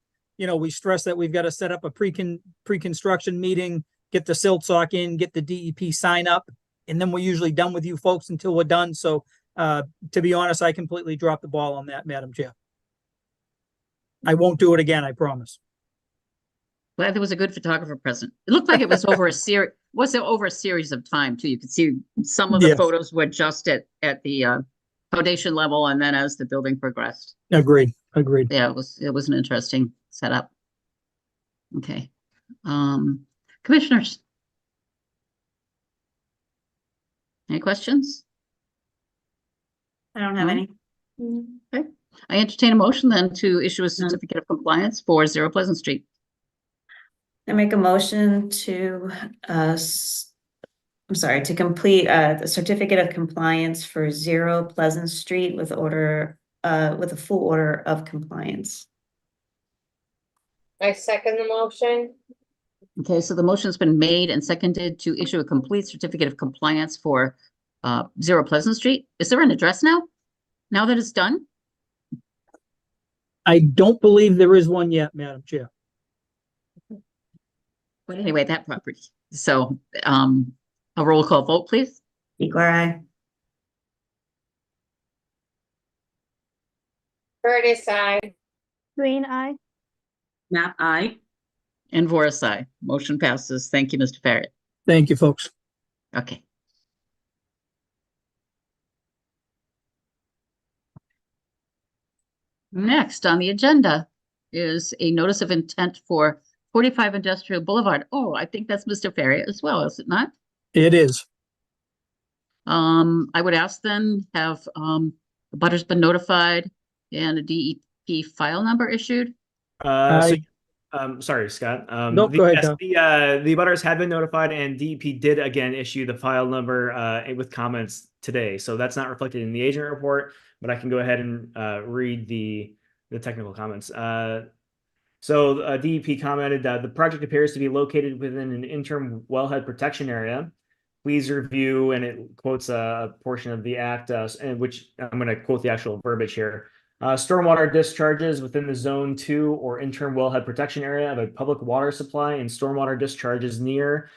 S9: stress that we've got to set up a pre-construction meeting, get the silt sock in, get the DEP sign up, and then we're usually done with you folks until we're done. So to be honest, I completely dropped the ball on that, Madam Chair. I won't do it again, I promise.
S1: Glad there was a good photographer present. It looked like it was over a series. Was it over a series of time too? You could see some of the photos were just at the foundation level, and then as the building progressed.
S9: Agreed.
S1: Yeah, it was an interesting setup. Okay. Commissioners. Any questions?
S2: I don't have any.
S1: Okay. I entertain a motion then to issue a certificate of compliance for 0 Pleasant Street.
S2: I make a motion to, to complete the certificate of compliance for 0 Pleasant Street with a full order of compliance.
S7: I second the motion.
S1: Okay, so the motion's been made and seconded to issue a complete certificate of compliance for 0 Pleasant Street. Is there an address now? Now that it's done?
S9: I don't believe there is one yet, Madam Chair.
S1: But anyway, that property. So a roll call vote, please.
S2: Equal eye.
S7: Curtis, I.
S3: Green eye.
S4: Map I.
S1: And Voris, aye. Motion passes. Thank you, Mr. Farrett.
S9: Thank you, folks.
S1: Okay. Next on the agenda is a notice of intent for 45 Industrial Boulevard. Oh, I think that's Mr. Farrett as well, is it not?
S9: It is.
S1: I would ask then, have the butters been notified and a DEP file number issued?
S5: Sorry, Scott.
S9: Nope, go ahead, Tom.
S5: The butters have been notified, and DEP did again issue the file number with comments today. So that's not reflected in the agent report, but I can go ahead and read the technical comments. So DEP commented that the project appears to be located within an interim wellhead protection area. Please review, and it quotes a portion of the act, and which I'm going to quote the actual verbiage here. Stormwater discharges within the Zone 2 or interim wellhead protection area of a public water supply and stormwater discharges near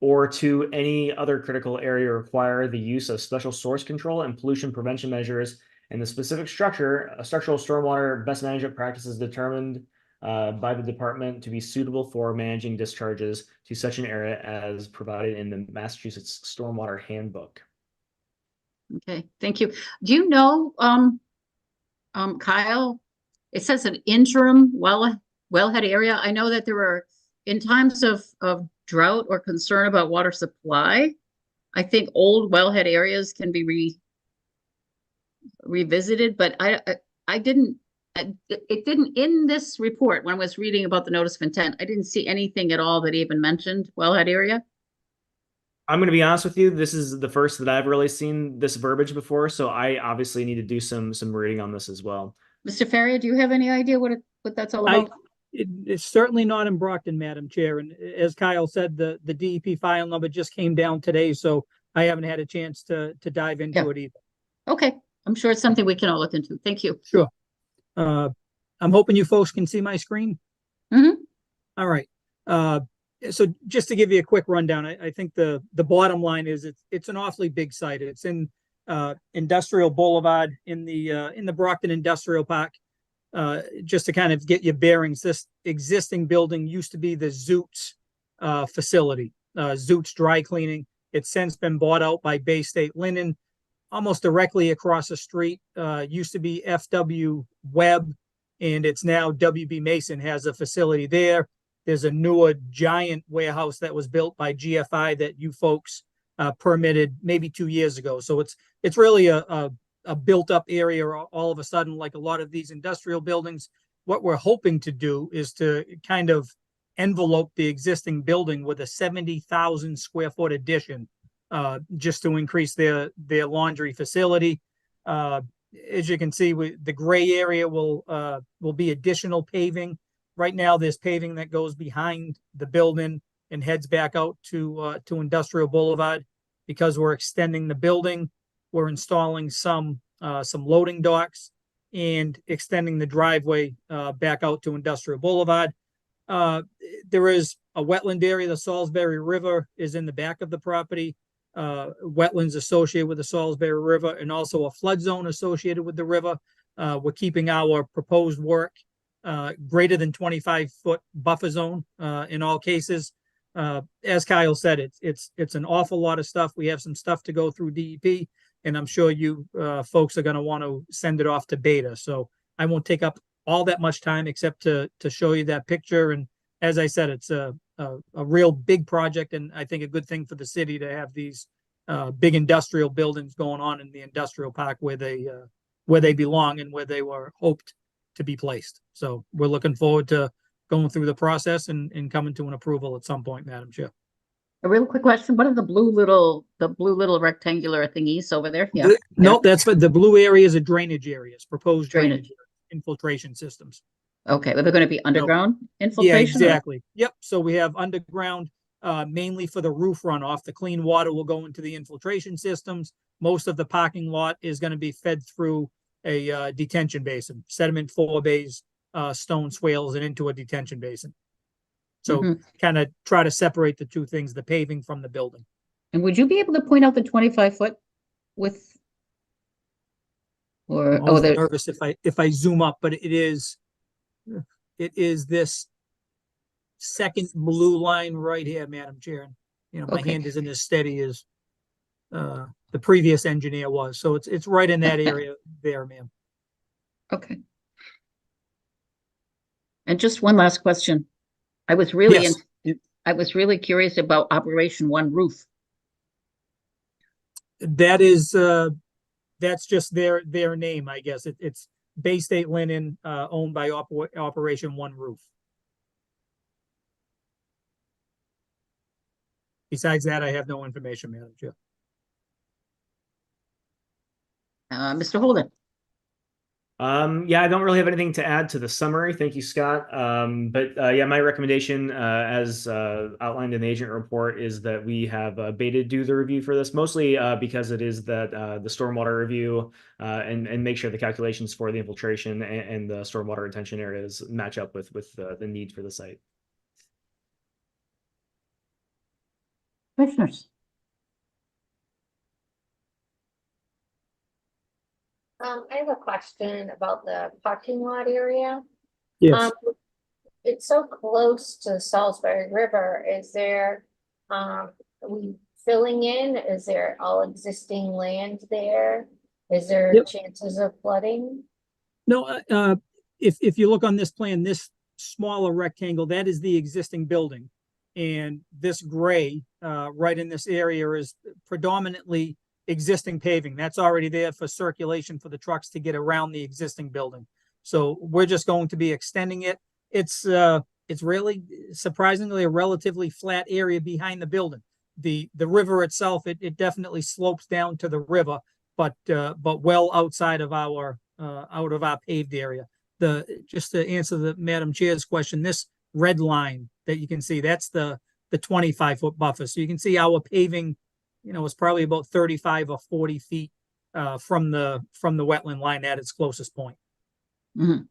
S5: or to any other critical area require the use of special source control and pollution prevention measures and the specific structural stormwater best management practices determined by the department to be suitable for managing discharges to such an area as provided in the Massachusetts Stormwater Handbook.
S1: Okay, thank you. Do you know, Kyle, it says an interim wellhead area. I know that there were, in times of drought or concern about water supply, I think old wellhead areas can be revisited, but I didn't, it didn't, in this report, when I was reading about the notice of intent, I didn't see anything at all that even mentioned wellhead area.
S5: I'm going to be honest with you. This is the first that I've really seen this verbiage before, so I obviously need to do some reading on this as well.
S1: Mr. Ferrier, do you have any idea what that's all about?
S9: It's certainly not in Brockton, Madam Chair. And as Kyle said, the DEP file number just came down today, so I haven't had a chance to dive into it either.
S1: Okay, I'm sure it's something we can all look into. Thank you.
S9: Sure. I'm hoping you folks can see my screen.
S1: Mm-hmm.
S9: All right. So just to give you a quick rundown, I think the bottom line is it's an awfully big site. It's in Industrial Boulevard in the Brockton Industrial Park. Just to kind of get your bearings, this existing building used to be the Zoots facility, Zoots Dry Cleaning. It's since been bought out by Bay State Linen. Almost directly across the street used to be FW Webb, and it's now WB Mason has a facility there. There's a newer giant warehouse that was built by GFI that you folks permitted maybe 2 years ago. So it's really a built up area all of a sudden, like a lot of these industrial buildings. What we're hoping to do is to kind of envelope the existing building with a 70,000 square foot addition, just to increase their laundry facility. As you can see, the gray area will be additional paving. Right now, there's paving that goes behind the building and heads back out to Industrial Boulevard. Because we're extending the building, we're installing some loading docks and extending the driveway back out to Industrial Boulevard. There is a wetland area. The Salisbury River is in the back of the property. Wetlands associated with the Salisbury River, and also a flood zone associated with the river. We're keeping our proposed work greater than 25-foot buffer zone in all cases. As Kyle said, it's an awful lot of stuff. We have some stuff to go through DEP, and I'm sure you folks are going to want to send it off to beta. So I won't take up all that much time except to show you that picture. And as I said, it's a real big project, and I think a good thing for the city to have these big industrial buildings going on in the industrial park where they belong and where they were hoped to be placed. So we're looking forward to going through the process and coming to an approval at some point, Madam Chair.
S1: A real quick question. What are the blue little rectangular thingies over there? Yeah.
S9: No, that's what the blue areas are drainage areas, proposed drainage infiltration systems.
S1: Okay, well, they're going to be underground infiltration?
S9: Yeah, exactly. Yep. So we have underground mainly for the roof runoff. The clean water will go into the infiltration systems. Most of the parking lot is going to be fed through a detention basin, sediment forebays, stone swales, and into a detention basin. So kind of try to separate the two things, the paving from the building.
S1: And would you be able to point out the 25-foot with? Or
S9: I'm nervous if I zoom up, but it is this second blue line right here, Madam Chair. You know, my hand isn't as steady as the previous engineer was, so it's right in that area there, ma'am.
S1: Okay. And just one last question. I was really curious about Operation One Roof.
S9: That is that's just their name, I guess. It's Bay State Linen, owned by Operation One Roof. Besides that, I have no information, Madam Chair.
S1: Mr. Holden.
S5: Yeah, I don't really have anything to add to the summary. Thank you, Scott. Yeah, my recommendation, as outlined in the agent report, is that we have Beta do the review for this, mostly because it is that the stormwater review and make sure the calculations for the infiltration and the stormwater retention areas match up with the needs for the site.
S1: Commissioners?
S7: I have a question about the parking lot area.
S9: Yes.
S7: It's so close to the Salisbury River. Is there, are we filling in? Is there all existing land there? Is there
S9: Yep.
S7: chances of flooding?
S9: No, if you look on this plan, this smaller rectangle, that is the existing building. And this gray, right in this area is predominantly existing paving. That's already there for circulation for the trucks to get around the existing building. So we're just going to be extending it. It's really surprisingly a relatively flat area behind the building. The river itself, it definitely slopes down to the river, but well outside of our paved area. Just to answer the Madam Chair's question, this red line that you can see, that's the 25-foot buffer. So you can see our paving, is probably about 35 or 40 feet from the wetland line at its closest point.
S1: Mm-hmm.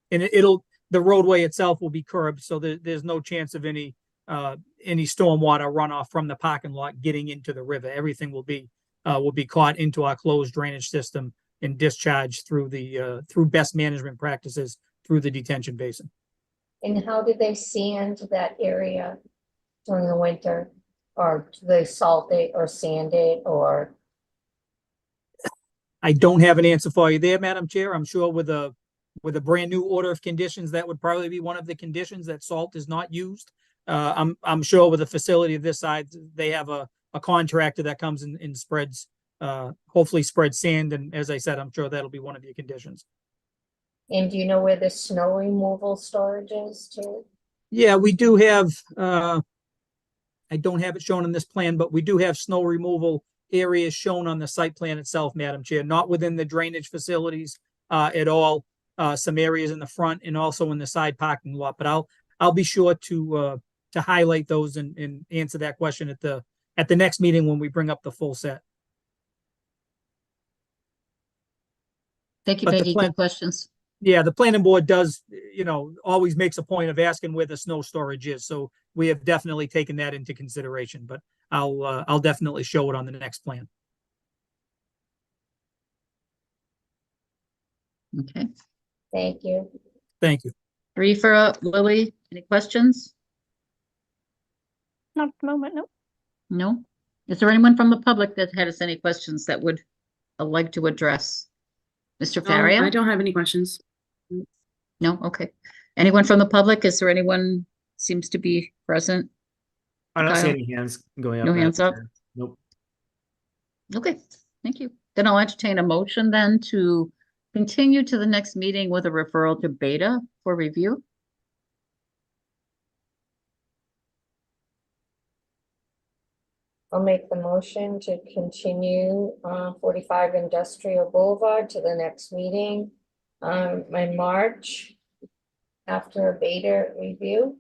S9: And the roadway itself will be curbed, so there's no chance of any stormwater runoff from the parking lot getting into the river. Everything will be caught into our closed drainage system and discharged through best management practices through the detention basin.
S7: And how do they sand that area during the winter? Or do they salt it or sand it or?
S9: I don't have an answer for you there, Madam Chair. I'm sure with a brand new order of conditions, that would probably be one of the conditions, that salt is not used. I'm sure with a facility of this size, they have a contractor that comes and spreads, hopefully spreads sand. And as I said, I'm sure that'll be one of your conditions.
S7: And do you know where the snow removal storage is too?
S9: Yeah, we do have, I don't have it shown in this plan, but we do have snow removal areas shown on the site plan itself, Madam Chair, not within the drainage facilities at all. Some areas in the front and also in the side parking lot, but I'll be sure to highlight those and answer that question at the next meeting when we bring up the full set.
S1: Thank you,
S9: But the
S1: Peggy.
S9: plan-
S1: Good questions.
S9: Yeah, the planning board does, always makes a point of asking where the snow storage is. So we have definitely taken that into consideration, but I'll definitely show it on the next plan.
S1: Okay.
S7: Thank you.
S9: Thank you.
S1: 3 for Lily. Any questions?
S3: Not at the moment, no.
S1: No? Is there anyone from the public that has any questions that would like to address? Mr. Faria?
S4: I don't have any questions.
S1: No? Okay. Anyone from the public? Is there anyone seems to be present?
S5: I don't see
S1: Kyle?
S5: any hands going up.
S1: No
S5: Madam
S1: hands up?
S5: Chair. Nope.
S1: Okay, thank you. Then I'll entertain a motion then to continue to the next meeting with a referral to Beta for review.
S7: I'll make the motion to continue 45 Industrial Boulevard to the next meeting in March after a beta review.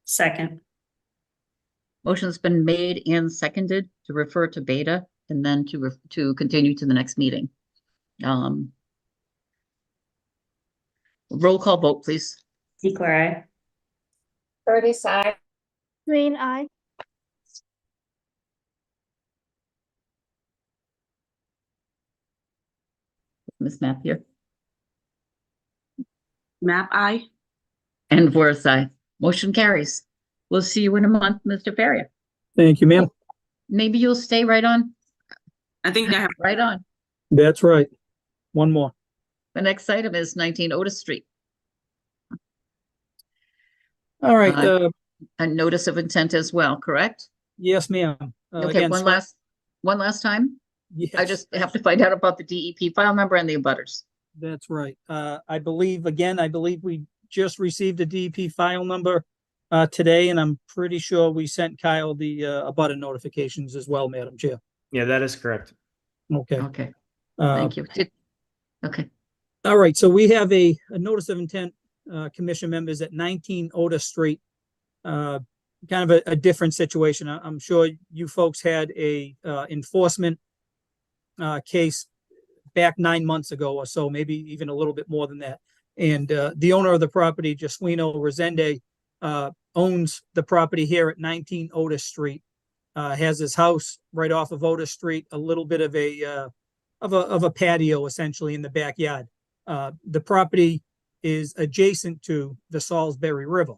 S2: Second.
S1: Motion's been made and seconded to refer to Beta and then to continue to the next meeting. Roll call vote, please.
S2: Declare.
S7: Curtis, I.
S3: Green eye.
S1: Ms. Matthew
S4: Map I.
S1: and Worth, aye. Motion carries. We'll see you in a month, Mr. Faria.
S9: Thank you, ma'am.
S1: Maybe you'll stay right on,
S4: I think I have.
S1: right on.
S9: That's right. One more.
S1: The next item is 19 Otis Street.
S9: All right.
S1: A notice of intent as well, correct?
S9: Yes, ma'am.
S1: Okay,
S9: Again,
S1: one last time.
S9: yes,
S1: I just have to find out about the DEP file number and the abutters.
S9: that's right. I believe we just received a DEP file number today, and I'm pretty sure we sent Kyle the abutter notifications as well, Madam Chair.
S5: Yeah, that is correct.
S9: Okay.
S1: Okay,
S9: Uh,
S1: thank you. Okay,
S9: All right, so we have a notice of intent, commission members at 19 Otis Street. Kind of a different situation. I'm sure you folks had a enforcement case back 9 months ago or so, maybe even a little bit more than that. And the owner of the property, Jaswino Resende, owns the property here at 19 Otis Street. Has his house right off of Otis Street, a little bit of a patio essentially in the backyard. The property is adjacent to the Salisbury River.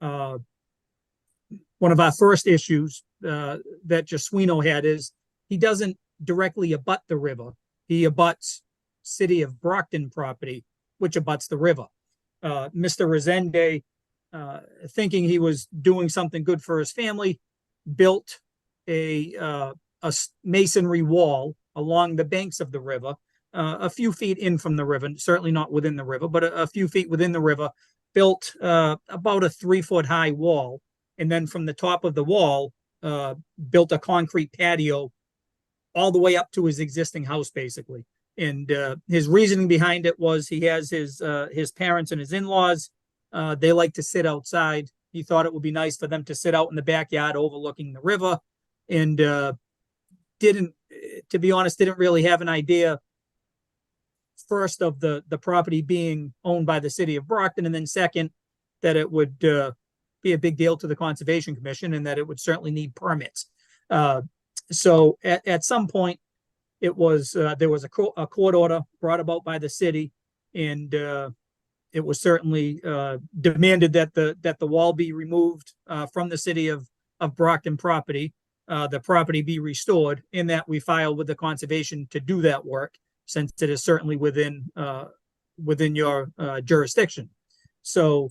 S9: One of our first issues that Jaswino had is he doesn't directly abut the river. He abuts city of Brockton property, which abuts the river. Mr. Resende, thinking he was doing something good for his family, built a masonry wall along the banks of the river, a few feet in from the river, certainly not within the river, but a few feet within the river, built about a 3-foot high wall. And then from the top of the wall, built a concrete patio all the way up to his existing house, basically. And his reasoning behind it was he has his parents and his in-laws. They like to sit outside. He thought it would be nice for them to sit out in the backyard overlooking the river, and didn't, to be honest, didn't really have an idea first of the property being owned by the city of Brockton, and then second, that it would be a big deal to the Conservation Commission and that it would certainly need permits. So at some point, it was there was a court order brought about by the city, and it was certainly demanded that the wall be removed from the city of Brockton property, the property be restored. In that, we filed with the conservation to do that work, since it is certainly within your jurisdiction. So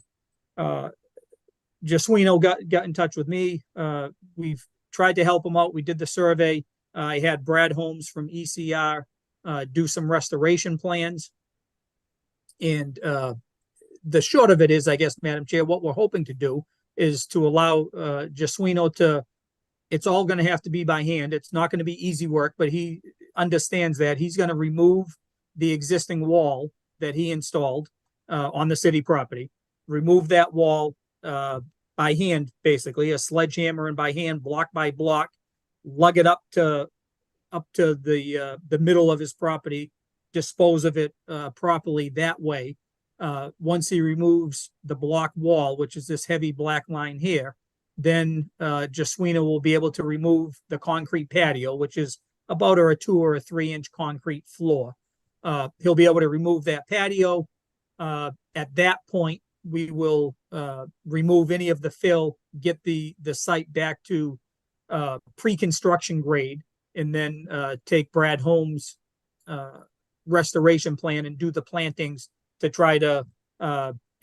S9: Jaswino got in touch with me. We've tried to help him out. We did the survey. I had Brad Holmes from ECR do some restoration plans. And the short of it is, I guess, Madam Chair, what we're hoping to do is to allow Jaswino to, it's all going to have to be by hand. It's not going to be easy work, but he understands that. He's going to remove the existing wall that he installed on the city property, remove that wall by hand, basically, a sledgehammer, and by hand, block by block, lug it up to the middle of his property, dispose of it properly that way. Once he removes the block wall, which is this heavy black line here, then Jaswino will be able to remove the concrete patio, which is about a 2 or 3 inch concrete floor. He'll be able to remove that patio. At that point, we will remove any of the fill, get the site back to pre-construction grade, and then take Brad Holmes' restoration plan and do the plantings to try to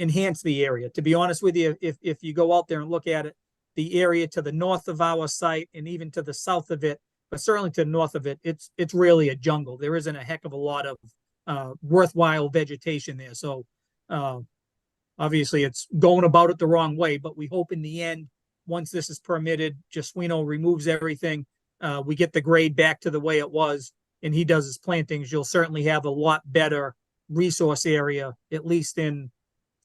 S9: enhance the area. To be honest with you, if you go out there and look at it, the area to the north of our site and even to the south of it, but certainly to the north of it, it's really a jungle. There isn't a heck of a lot of worthwhile vegetation there. So obviously it's going about it the wrong way, but we hope in the end, once this is permitted, Jaswino removes everything, we get the grade back to the way it was, and he does his plantings, you'll certainly have a lot better resource area, at least in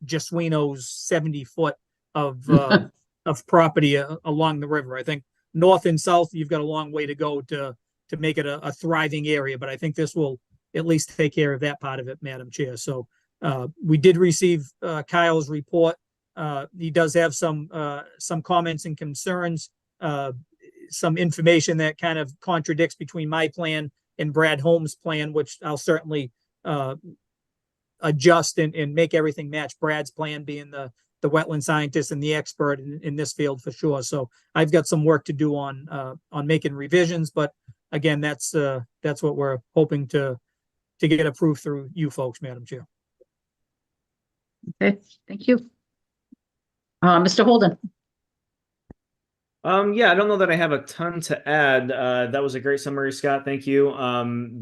S9: Jaswino's 70-foot of property along the river. I think north and south, you've got a long way to go to make it a thriving area, but I think this will at least take care of that part of it, Madam Chair. So we did receive Kyle's report. He does have some comments and concerns, some information that kind of contradicts between my plan and Brad Holmes' plan, which I'll certainly adjust and make everything match Brad's plan, being the wetland scientist and the expert in this field for sure. So I've got some work to do on making revisions, but again, that's what we're hoping to get approved through you folks, Madam Chair.
S1: okay, thank you. Mr. Holden.
S5: Yeah, I don't know that I have a ton to add. That was a great summary, Scott. Thank you.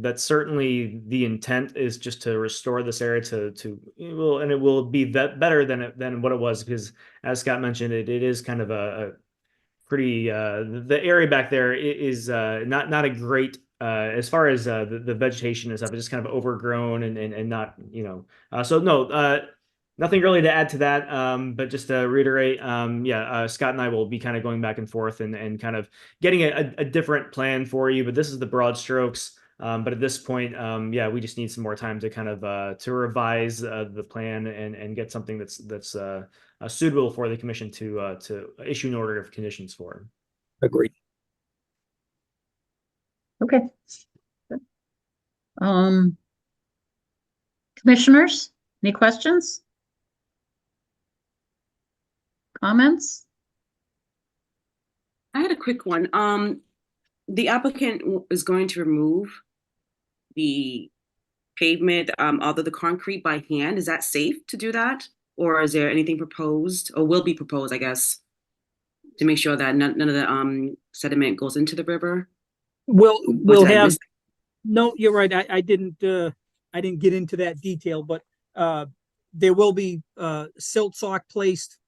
S5: That's certainly the intent, is just to restore this area and it will be better than what it was, because as Scott mentioned, it is kind of a pretty the area back there is not a great as far as the vegetation and stuff, it's just kind of overgrown and not, so no, nothing really to add to that. But just to reiterate, Scott and I will be kind of going back and forth and kind of getting a different plan for you. But this is the broad strokes. But at this point, we just need some more time to kind of to revise the plan and get something that's suitable for the commission to issue an order of conditions for.
S9: Agreed.
S1: Okay. Commissioners, any questions? Comments?
S4: I had a quick one. The applicant is going to remove the pavement, although the concrete by hand. Is that safe to do that? Or is there anything proposed or will be proposed, I guess, to make sure that none of the sediment goes into the river?
S9: We'll have, no, you're right. I didn't get into that detail, but there will be silt sock placed,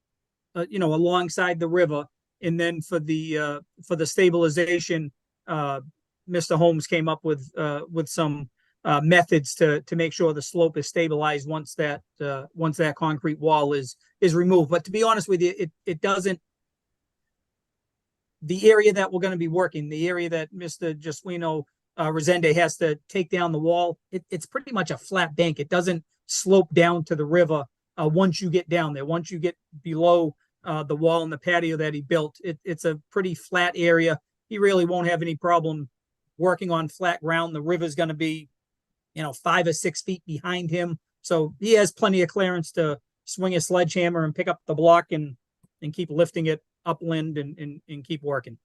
S9: alongside the river. And then for the stabilization, Mr. Holmes came up with some methods to make sure the slope is stabilized once that concrete wall is removed. But to be honest with you, it doesn't. The area that we're going to be working, the area that Mr. Jaswino Resende has to take down the wall, it's pretty much a flat bank. It doesn't slope down to the river once you get down there. Once you get below the wall and the patio that he built, it's a pretty flat area. He really won't have any problem working on flat ground. The river's going to be, 5 or 6 feet behind him. So he has plenty of clearance to swing a sledgehammer and pick up the block and keep lifting it upland and keep working.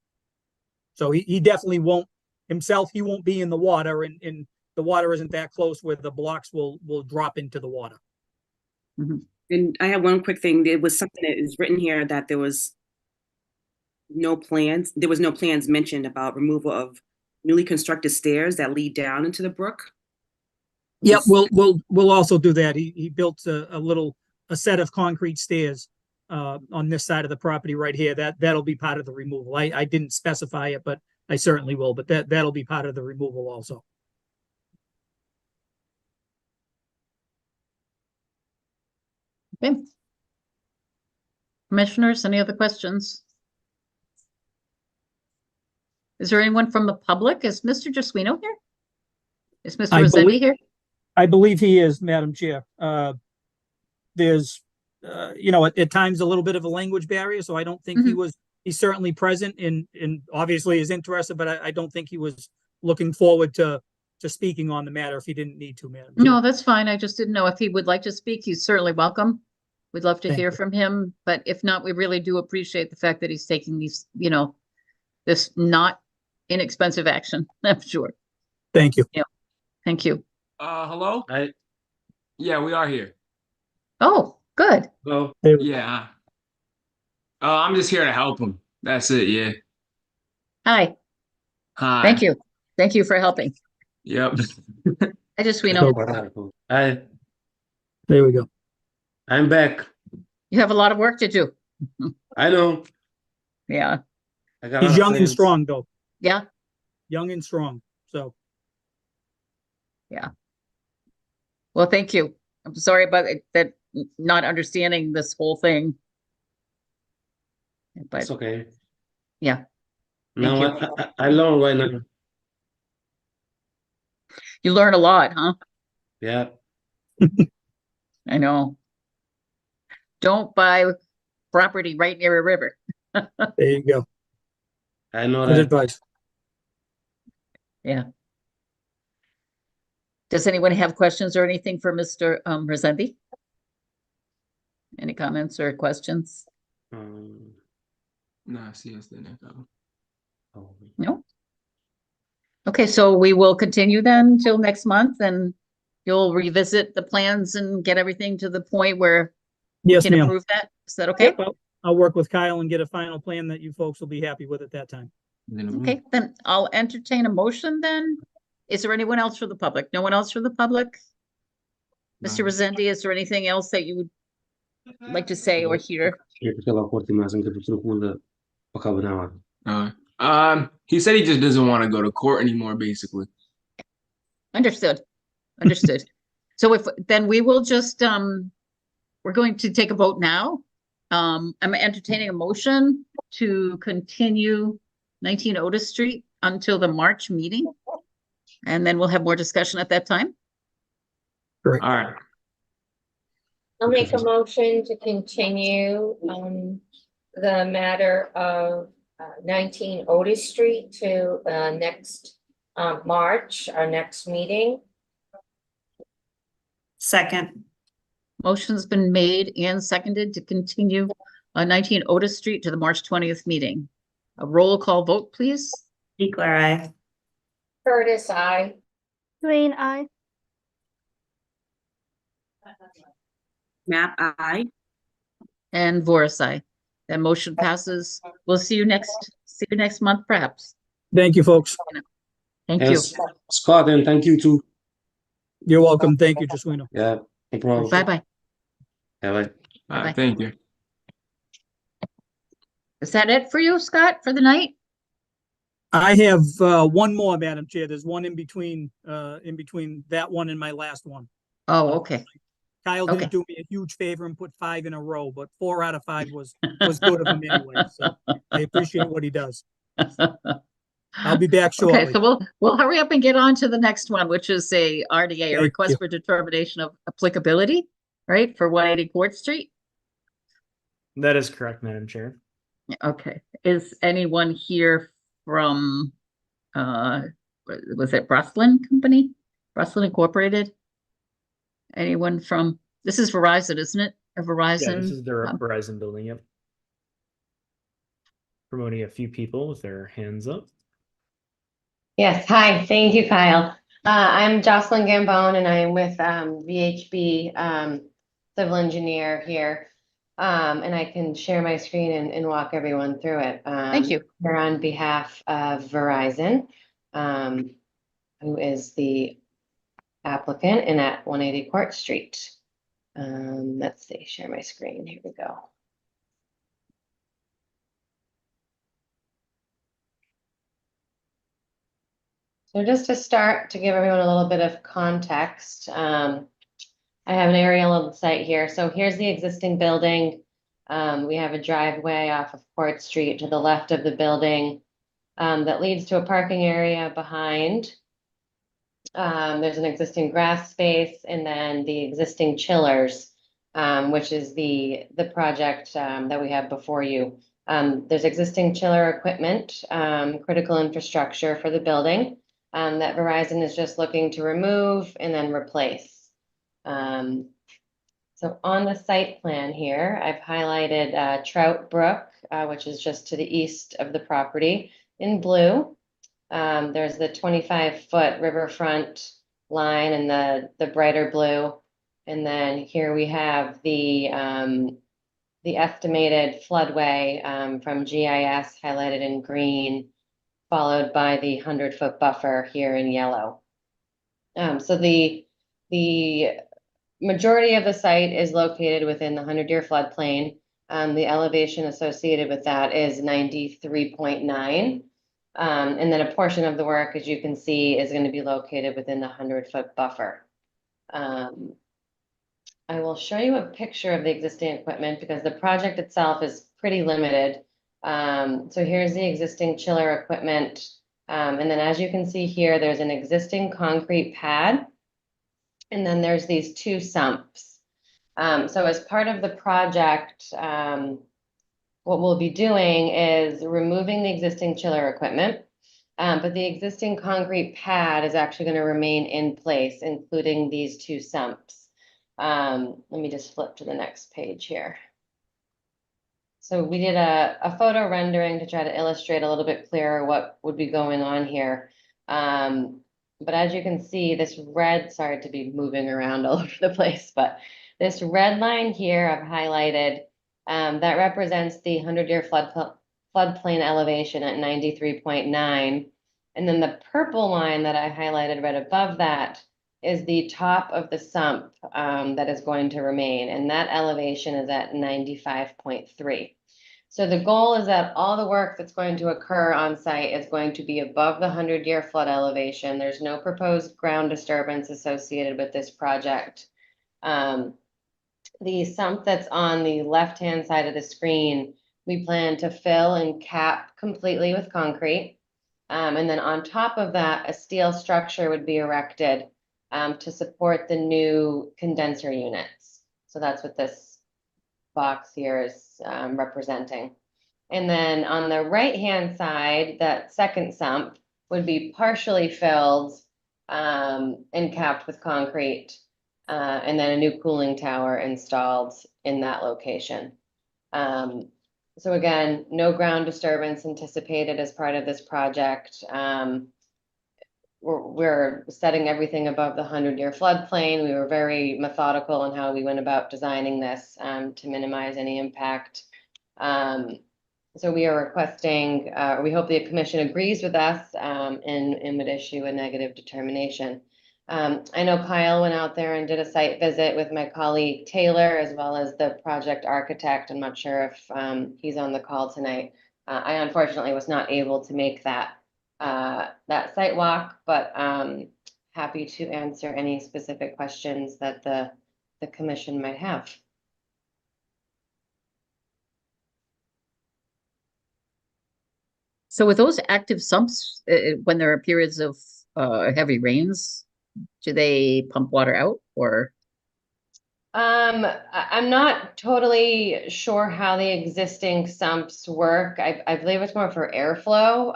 S9: So he definitely won't himself. He won't be in the water, and the water isn't that close where the blocks will drop into the water.
S1: Mm-hmm.
S4: And I have one quick thing. There was something that is written here that there was no plans. There was no plans mentioned about removal of newly constructed stairs that lead down into the brook.
S9: Yeah, we'll also do that. He built a set of concrete stairs on this side of the property right here. That'll be part of the removal. I didn't specify it, but I certainly will. But that'll be part of the removal also.
S1: Okay. Commissioners, any other questions? Is there anyone from the public? Is Mr. Jaswino here? Is Mr. Resende here?
S9: I believe he is, Madam Chair. There's, at times a little bit of a language barrier, so I don't think he's certainly present and obviously is interested, but I don't think he was looking forward to speaking on the matter if he didn't need to, Madam Chair.
S1: No, that's fine. I just didn't know if he would like to speak. He's certainly welcome. We'd love to hear from him, but if not, we really do appreciate the fact that he's taking these, this not inexpensive action. I'm sure.
S9: Thank you.
S1: Yeah. Thank you.
S10: Hello? Yeah, we are here.
S1: Oh, good.
S10: Hello? Yeah. I'm just here to help him. That's it, yeah.
S1: Hi.
S10: Hi.
S1: Thank you. Thank you for helping.
S10: Yep.
S1: I just, we know.
S10: Hi.
S9: There we go.
S10: I'm back.
S1: You have a lot of work to do.
S10: I know.
S1: Yeah.
S9: He's young and strong, though.
S1: Yeah.
S9: Young and strong. So.
S1: Yeah. Well, thank you. I'm sorry about that, not understanding this whole thing. But
S10: it's okay.
S1: Yeah.
S10: Now I learn right now.
S1: You learn a lot, huh?
S10: Yeah.
S1: I know. Don't buy property right near a river.
S9: There you go.
S10: I know
S9: Good
S10: that.
S9: advice.
S1: Yeah. Does anyone have questions or anything for Mr. Resende? Any comments or questions?
S10: No, sí,
S1: No? Okay, so we will continue then till next month, and you'll revisit the plans and get everything to the point where we
S9: Yes,
S1: can
S9: ma'am.
S1: approve that. Is that okay?
S9: Yep, I'll work with Kyle and get a final plan that you folks will be happy with at that time.
S1: Okay, then I'll entertain a motion then. Is there anyone else for the public? No one else for the public? Mr. Resende, is there anything else that you would like to say or hear?
S10: He said he just doesn't want to go to court anymore, basically.
S1: Understood. Understood. So if, then we will just, we're going to take a vote now. I'm entertaining a motion to continue 19 Otis Street until the March meeting. And then we'll have more discussion at that time.
S10: All right.
S7: I'll make a motion to continue, the matter of 19 Otis Street to, next, March, our next meeting.
S2: Second,
S1: Motion's been made and seconded to continue 19 Otis Street to the March 20th meeting. A roll call vote, please.
S2: Equal eye.
S7: Curtis, I.
S3: Green eye.
S4: Map I.
S1: And Voris, aye. That motion passes. We'll see you next month, perhaps.
S9: Thank you, folks.
S1: Thank you.
S11: Yes, Scott, and thank you too.
S9: You're welcome. Thank you, Josuino.
S11: Yeah, no problem.
S1: Bye-bye.
S11: Yeah, bye.
S1: Bye-bye.
S10: Thank you.
S1: Is that it for you, Scott, for the night?
S9: I have one more, Madam Chair. There's one in between that one and my last one.
S1: Oh, okay.
S9: Kyle
S1: Okay.
S9: didn't do me a huge favor and put 5 in a row, but 4 out of 5 was good of him anyway. So I appreciate what he does. I'll be back shortly.
S1: Okay, so we'll hurry up and get on to the next one, which is a RDA, a
S9: Thank
S1: request
S9: you.
S1: for determination of applicability, right, for 180 Court Street.
S5: That is correct, Madam Chair.
S1: Okay, is anyone here from, was it Brockton Company? Brockton Incorporated? Anyone from, this is Verizon, isn't it? A Verizon?
S5: Yeah, this is the Verizon building, yep. Promoting a few people with their hands up.
S12: Yes, hi, thank you, Kyle. I'm Jocelyn Gambone and I'm with VHB civil engineer here. And I can share my screen and walk everyone through it.
S1: Thank you.
S12: We're on behalf of Verizon, who is the applicant and at 180 Court Street. Let's see, share my screen, here we go. So just to start, to give everyone a little bit of context, I have an aerial of the site here. So here's the existing building. We have a driveway off of Court Street to the left of the building that leads to a parking area behind. There's an existing grass space and then the existing chillers, which is the project that we have before you. There's existing chiller equipment, critical infrastructure for the building that Verizon is just looking to remove and then replace. So on the site plan here, I've highlighted Trout Brook, which is just to the east of the property in blue. There's the 25-foot riverfront line in the brighter blue. And then here we have the estimated floodway from GIS highlighted in green, followed by the 100-foot buffer here in yellow. So the majority of the site is located within the 100-year floodplain. The elevation associated with that is 93.9. And then a portion of the work, as you can see, is going to be located within the 100-foot buffer. I will show you a picture of the existing equipment because the project itself is pretty limited. So here's the existing chiller equipment. And then as you can see here, there's an existing concrete pad. And then there's these 2 sumps. So as part of the project, what we'll be doing is removing the existing chiller equipment, but the existing concrete pad is actually going to remain in place, including these 2 sumps. Let me just flip to the next page here. So we did a photo rendering to try to illustrate a little bit clearer what would be going on here. But as you can see, this red, sorry to be moving around all over the place, but this red line here I've highlighted, that represents the 100-year floodplain elevation at 93.9. And then the purple line that I highlighted right above that is the top of the sump that is going to remain. And that elevation is at 95.3. So the goal is that all the work that's going to occur on site is going to be above the 100-year flood elevation. There's no proposed ground disturbance associated with this project. The sump that's on the left-hand side of the screen, we plan to fill and cap completely with concrete. And then on top of that, a steel structure would be erected to support the new condenser units. So that's what this box here is representing. And then on the right-hand side, that second sump would be partially filled and capped with concrete, and then a new cooling tower installed in that location. So again, no ground disturbance anticipated as part of this project. We're setting everything above the 100-year floodplain. We were very methodical in how we went about designing this to minimize any impact. So we are requesting, we hope the commission agrees with us and would issue a negative determination. I know Kyle went out there and did a site visit with my colleague Taylor, as well as the project architect. I'm not sure if he's on the call tonight. I unfortunately was not able to make that site walk, but happy to answer any specific questions that the commission might have.
S1: So with those active sumps, when there are periods of heavy rains, do they pump water out or?
S12: I'm not totally sure how the existing sumps work. I believe it's more for airflow.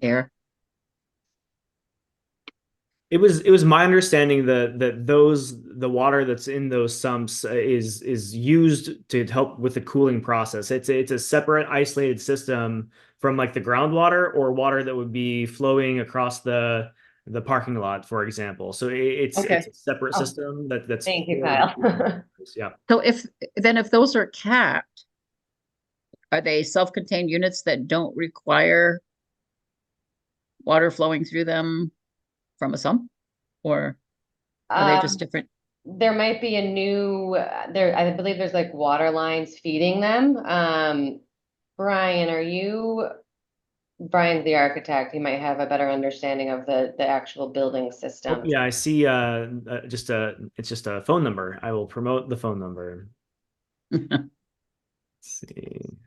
S1: Air.
S5: It was my understanding that the water that's in those sumps is used to help with the cooling process. It's a separate isolated system from like the groundwater or water that would be flowing across the parking lot, for example. So it's
S12: Okay.
S5: it's a separate system that's
S12: Thank you,
S5: for the
S12: Kyle.
S5: cooling purpose. Yeah.
S1: So if those are capped, are they self-contained units that don't require water flowing through them from a sump, or are they just different?
S12: There might be a new there. I believe there's like water lines feeding them. Brian's the architect. He might have a better understanding of the actual building system.
S5: Oh, yeah, I see. It's just a phone number. I will promote the phone number. Let's see.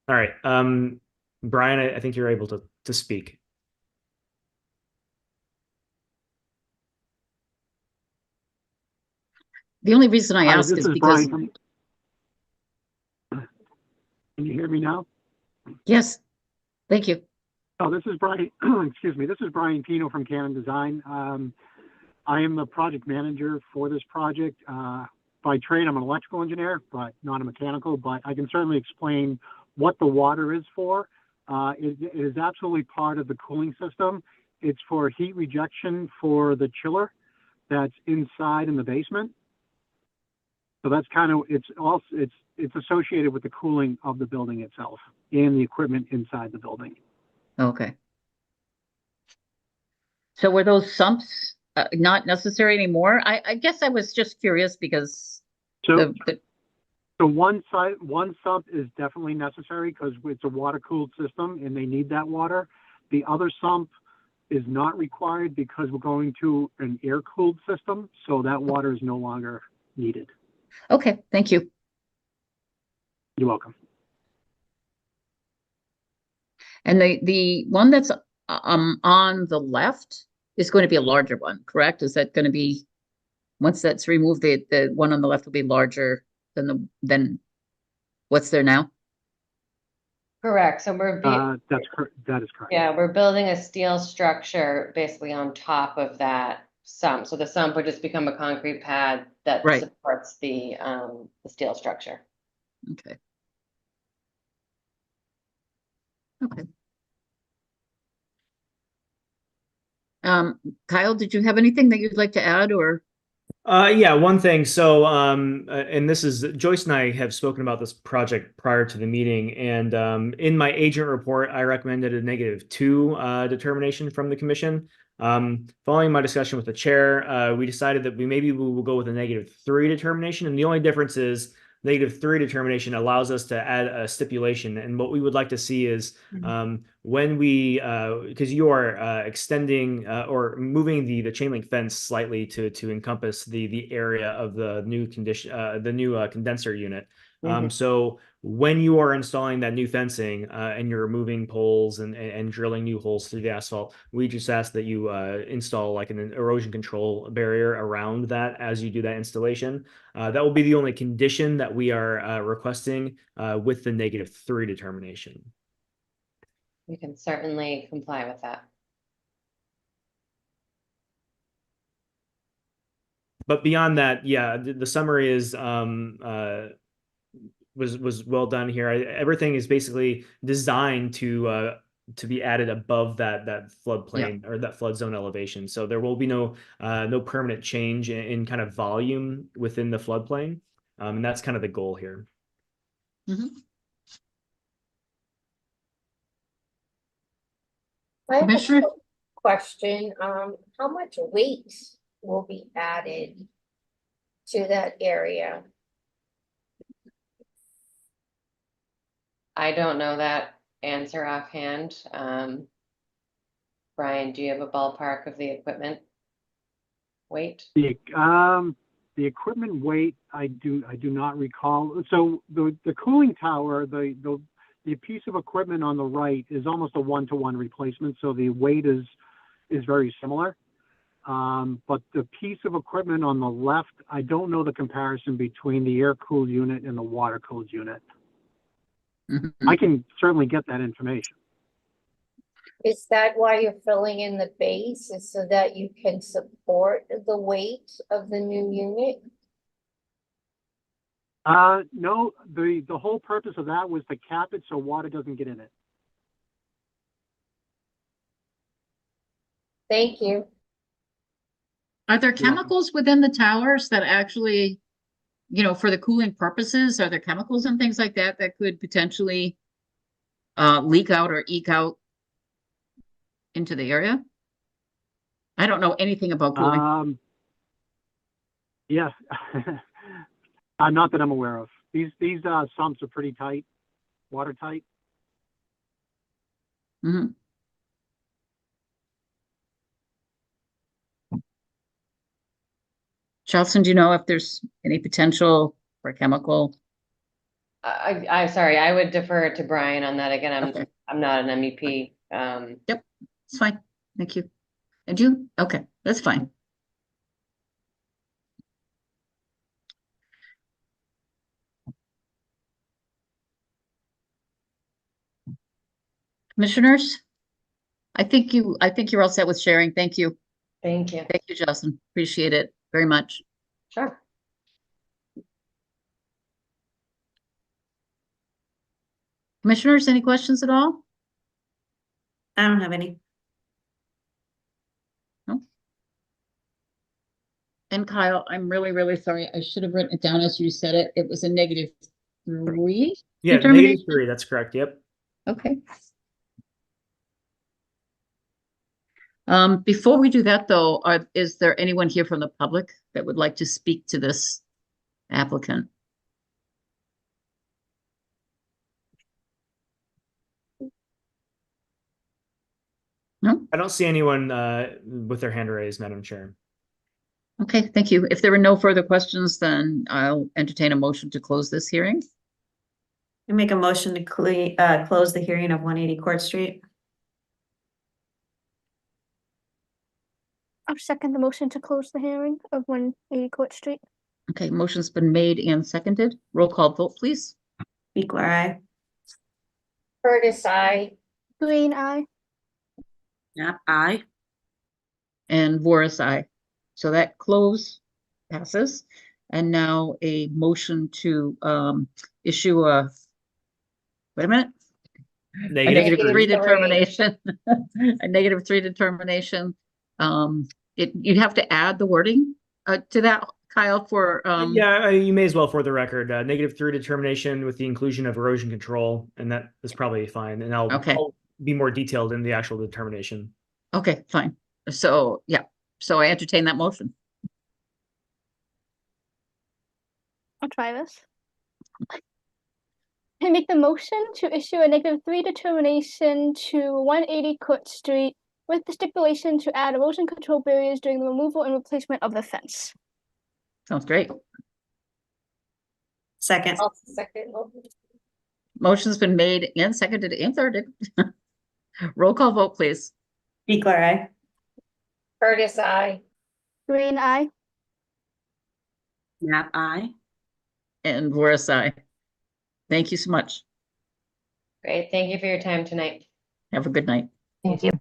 S5: All right. Brian, I think you're able to speak.
S1: The only reason I ask is because
S13: Brian. Can you hear me now?
S1: yes, thank you.
S13: Oh, this is Brian. Excuse me. This is Brian Pino from Canon Design. I am the project manager for this project. By trade, I'm an electrical engineer, but not a mechanical. But I can certainly explain what the water is for. It is absolutely part of the cooling system. It's for heat rejection for the chiller that's inside in the basement. So that's kind of, it's associated with the cooling of the building itself and the equipment inside the building.
S1: Okay. So were those sumps not necessary anymore? I guess I was just curious because
S13: So one sump is definitely necessary because it's a water cooled system and they need that water. The other sump is not required because we're going to an air cooled system, so that water is no longer needed.
S1: Okay, thank you.
S13: You're welcome.
S1: And the one that's on the left is going to be a larger one, correct? Is that going to be, once that's removed, the one on the left will be larger than what's there now?
S12: Correct. So
S13: That is correct.
S12: Yeah, we're building a steel structure basically on top of that sump. So the sump would just become a concrete pad that supports the steel structure.
S1: Okay. Okay. Kyle, did you have anything that you'd like to add or?
S5: Yeah, one thing. So, and this is Joyce and I have spoken about this project prior to the meeting, and in my agent report, I recommended a -2 determination from the commission. Following my discussion with the chair, we decided that we will go with a -3 determination, and the only difference is -3 determination allows us to add a stipulation, and what we would like to see is when we because you are extending or moving the chain link fence slightly to encompass the area of the new condenser unit. So when you are installing that new fencing and you're removing poles and drilling new holes through the asphalt, we just ask that you install like an erosion control barrier around that as you do that installation. That will be the only condition that we are requesting with the -3 determination.
S12: We can certainly comply with that.
S5: But beyond that, yeah, the summary is was well done here. Everything is basically designed to be added above that floodplain or that flood zone elevation. So there will be no permanent change in kind of volume within the floodplain, and that's kind of the goal here.
S7: I have a
S1: Commissioner?
S7: quick question, how much weight will be added to that area?
S12: I don't know that answer offhand. Brian, do you have a ballpark of the equipment weight?
S13: The equipment weight, I do not recall. So the cooling tower, the piece of equipment on the right is almost a 1-to-1 replacement. So the weight is very similar. But the piece of equipment on the left, I don't know the comparison between the air-cooled unit and the water-cooled unit. I can certainly get that information.
S7: Is that why you're filling in the base, is so that you can support the weight of the new unit?
S13: No, the whole purpose of that was to cap it so water doesn't get in it.
S7: Thank you.
S1: Are there chemicals within the towers that actually, for the cooling purposes, are there chemicals and things like that that could potentially leak out or eke out into the area? I don't know anything about cooling.
S13: Yeah, not that I'm aware of. These sumps are pretty tight, watertight.
S1: Charleston, do you know if there's any potential for chemical?
S12: I'm sorry, I would defer to Brian on that. Again,
S1: Okay.
S12: I'm not an MEP.
S1: Yep, it's fine. Thank you. And you? Okay, that's fine. Commissioners? I think you're all set with sharing. Thank you.
S12: Thank you.
S1: Thank you, Justin. Appreciate it very much.
S12: Sure.
S1: Commissioners, any questions at all?
S2: I don't have any.
S1: No. And Kyle, I'm really, really sorry. I should have written it down as you said it. It was a -3.
S5: Yeah, -3. That's correct. Yep.
S1: Okay. Before we do that, though, is there anyone here from the public that would like to speak to this applicant? No?
S5: I don't see anyone with their hand raised, Madam Chair.
S1: Okay, thank you. If there are no further questions, then I'll entertain a motion to close this hearing.
S2: I make a motion to close the hearing of 180 Court Street.
S3: I'll second the motion to close the hearing of 180 Court Street.
S1: Okay, motion's been made and seconded. Roll call vote, please.
S2: Beekler, aye.
S7: Curtis, I.
S3: Green eye.
S4: Yep, aye.
S1: And Voris, aye. So that close passes. And now a motion to issue a, wait a minute.
S5: Negative.
S1: -3 determination. A -3 determination. You'd have to add the wording to that Kyle, for,
S5: Yeah, you may as well for the record, -3 determination with the inclusion of erosion control, and that is probably fine. And
S1: Okay.
S5: I'll be more detailed in the actual determination.
S1: okay, fine. So, yeah, so I entertain that motion.
S3: I'll try this. I make the motion to issue a -3 determination to 180 Court Street with the stipulation to add erosion control barriers during the removal and replacement of the fence.
S1: Sounds great.
S2: Second,
S7: I'll second.
S1: Motion's been made and seconded and thirded. Roll call vote, please.
S2: Pickler, aye.
S7: Curtis, I.
S3: Green eye.
S4: Nat, I.
S1: And Boris, aye. Thank you so much.
S12: Great. Thank you for your time tonight.
S1: Have a good night.
S7: Thank you.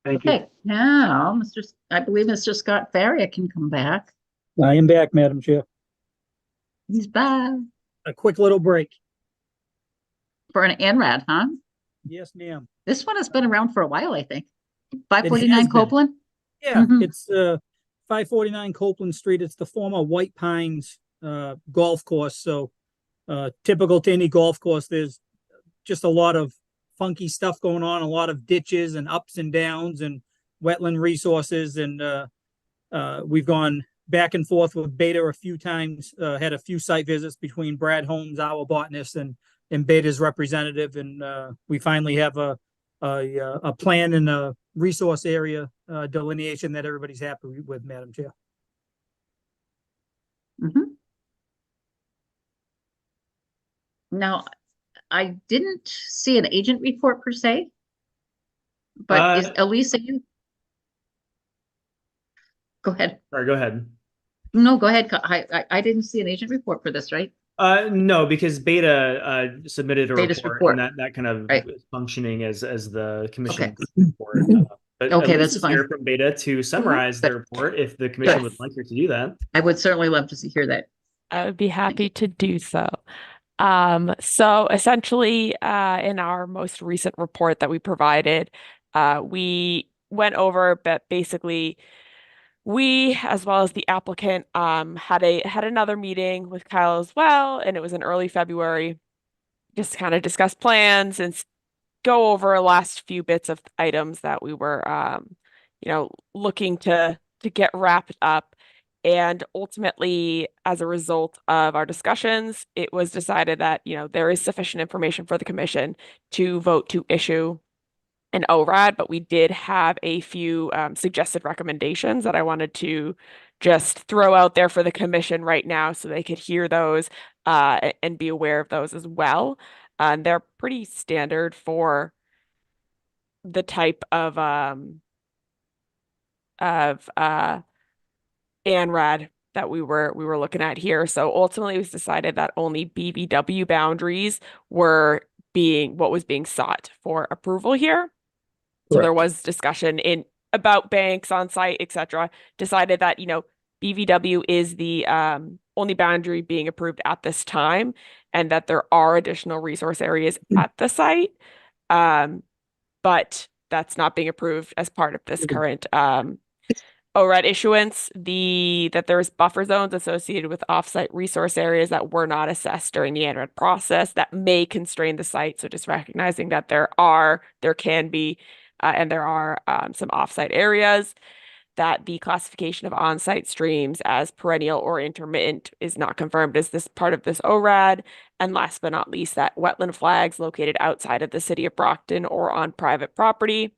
S13: Thank you.
S1: Okay, now, I believe Mr. Scott Faria can come back.
S9: I am back, Madam Chair.
S1: He's back
S9: A quick little break.
S1: for an ANRAD, huh?
S9: Yes, ma'am.
S1: This one has been around for a while, I think.
S9: has
S1: 549
S9: been.
S1: Copeland?
S9: Yeah,
S1: Mhm.
S9: it's 549 Copeland Street. It's the former White Pines golf course. So typical to any golf course, there's just a lot of funky stuff going on, a lot of ditches and ups and downs and wetland resources. And we've gone back and forth with Beta a few times, had a few site visits between Brad Holmes, our botanist, and Beta's representative. And we finally have a plan and a resource area delineation that everybody's happy with, Madam Chair.
S1: Mhm. Now, I didn't see an agent report per se. But is Elisa, go ahead.
S5: Sorry, go ahead.
S1: No, go ahead. I didn't see an agent report for this, right?
S5: No, because Beta submitted a
S1: Beta's
S5: report,
S1: report.
S5: and that kind of
S1: Right.
S5: is functioning as the commission
S1: Okay.
S5: report. But
S1: Okay, that's
S5: Elisa's
S1: fine.
S5: here from Beta to summarize the report if the commission would like her to do that.
S1: I would certainly love to hear that.
S14: I would be happy to do so. So essentially, in our most recent report that we provided, we went over, but basically, we, as well as the applicant, had another meeting with Kyle as well, and it was in early February, just to kind of discuss plans and go over last few bits of items that we were, looking to get wrapped up. And ultimately, as a result of our discussions, it was decided that, there is sufficient information for the commission to vote to issue an ORAD, but we did have a few suggested recommendations that I wanted to just throw out there for the commission right now so they could hear those and be aware of those as well. And they're pretty standard for the type of ANRAD that we were looking at here. So ultimately it was decided that only BBW boundaries were what was being sought for approval here. So there was discussion about banks on site, etc. Decided that, BVW is the only boundary being approved at this time, and that there are additional resource areas at the site. But that's not being approved as part of this current ORAD issuance. That there's buffer zones associated with offsite resource areas that were not assessed during the ANRAD process that may constrain the site. So just recognizing that there can be and there are some offsite areas, that the classification of on-site streams as perennial or intermittent is not confirmed as this part of this ORAD. And last but not least, that wetland flags located outside of the city of Brockton or on private property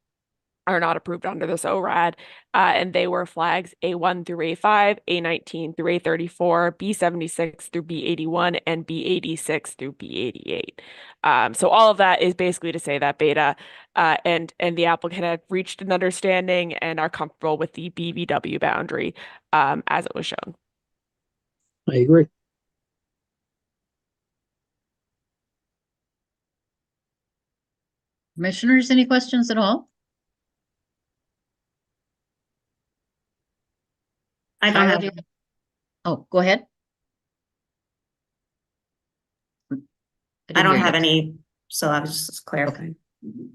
S14: are not approved under this ORAD, and they were flags A1 through A5, A19 through A34, B76 through B81, and B86 through B88. So all of that is basically to say that Beta and the applicant have reached an understanding and are comfortable with the BBW boundary as it was shown.
S9: I agree.
S1: Commissioners, any questions at all?
S2: I don't have.
S1: Oh, go ahead.
S2: I don't have any, so I was just clarifying.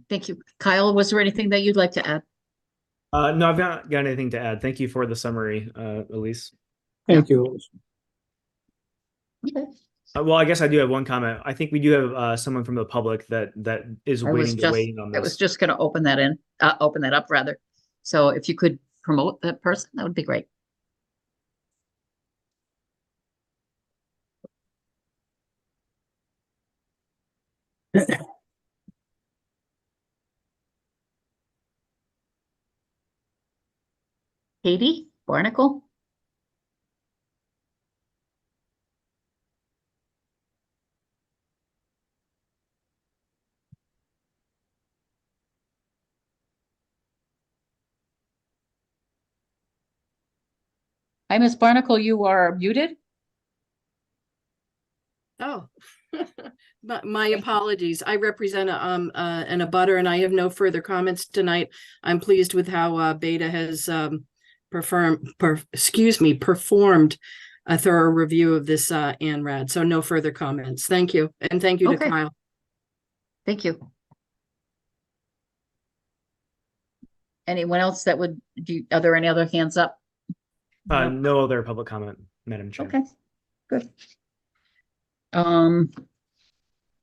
S1: Thank you. Kyle, was there anything that you'd like to add?
S5: No, I've not got anything to add. Thank you for the summary, Elise.
S9: Thank you.
S1: Okay.
S5: Well, I guess I do have one comment. I think we do have someone from the public that is waiting to weigh in on
S1: I was
S5: this.
S1: just gonna open that up rather. So if you could promote that person, that would be great. Katie Barnacle? Hi, Miss Barnacle, you are muted.
S15: Oh, my apologies. I represent an abutter and I have no further comments tonight. I'm pleased with how Beta has performed a thorough review of this ANRAD. So no further comments. Thank you. And thank you to
S1: Okay.
S15: Kyle.
S1: Thank you. Anyone else that would are there any other hands up?
S5: No other public comment, Madam Chair.
S1: Okay, good.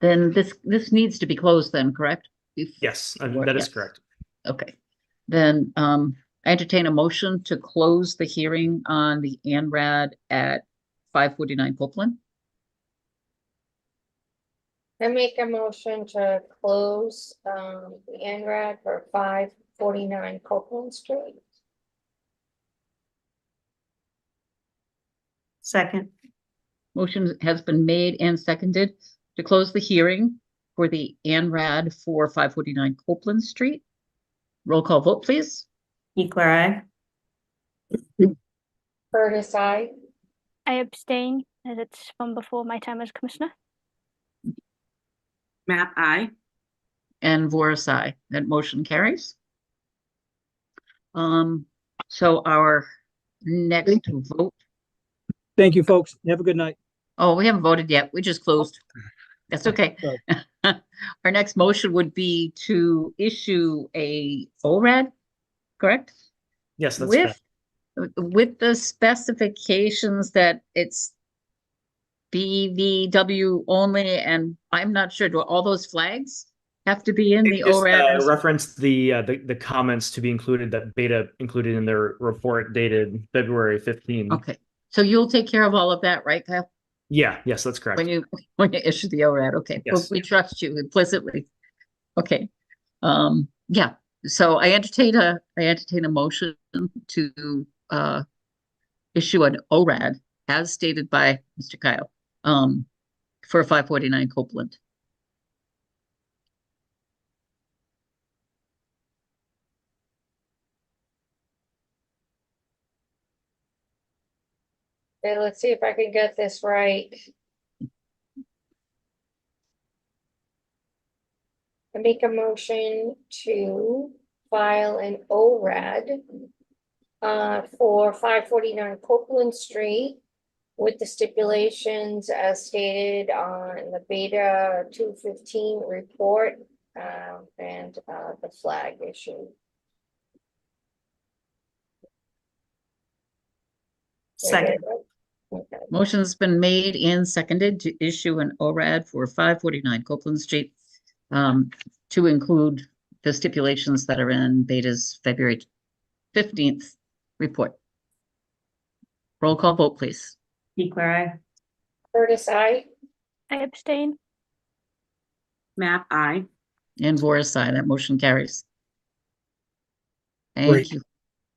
S1: Then this needs to be closed then, correct?
S5: Yes, that is correct.
S1: Okay, then I entertain a motion to close the hearing on the ANRAD at 549 Copeland.
S7: I make a motion to close the NRAD for 549 Copeland Street.
S2: Second.
S1: Motion has been made and seconded to close the hearing for the ANRAD for 549 Copeland Street. Roll call vote, please.
S2: Equal
S7: Curtis, I.
S3: I abstain as it's from before my time as commissioner.
S4: Map I.
S1: And Voris, aye. That motion carries. So our next vote.
S9: Thank you, folks. Have a good night.
S1: Oh, we haven't voted yet. We just closed. That's okay. Our next motion would be to issue a ORAD, correct?
S5: Yes, that's correct.
S1: With the specifications that it's BVW only, and I'm not sure, do all those flags have to be in the
S5: Just
S1: ORAD?
S5: reference the comments to be included that Beta included in their report dated February 15.
S1: Okay, so you'll take care of all of that, right, Kyle?
S5: Yeah, yes, that's correct.
S1: When you issue the ORAD, okay.
S5: Yes.
S1: Well, we trust you implicitly. Okay. Yeah. So I entertain a motion to issue an ORAD as stated by Mr. Kyle for 549 Copeland.
S7: Okay, let's see if I can get this right. I make a motion to file an ORAD for 549 Copeland Street with the stipulations as stated on the Beta 215 report and the flag issue.
S2: Second.
S7: Okay.
S1: Motion's been made and seconded to issue an ORAD for 549 Copeland Street to include the stipulations that are in Beta's February 15th report. Roll call vote, please.
S2: Equal
S7: Curtis, I.
S3: I abstain.
S4: Map I.
S1: And Voris, aye. That motion carries. Thank
S9: Great.
S1: you.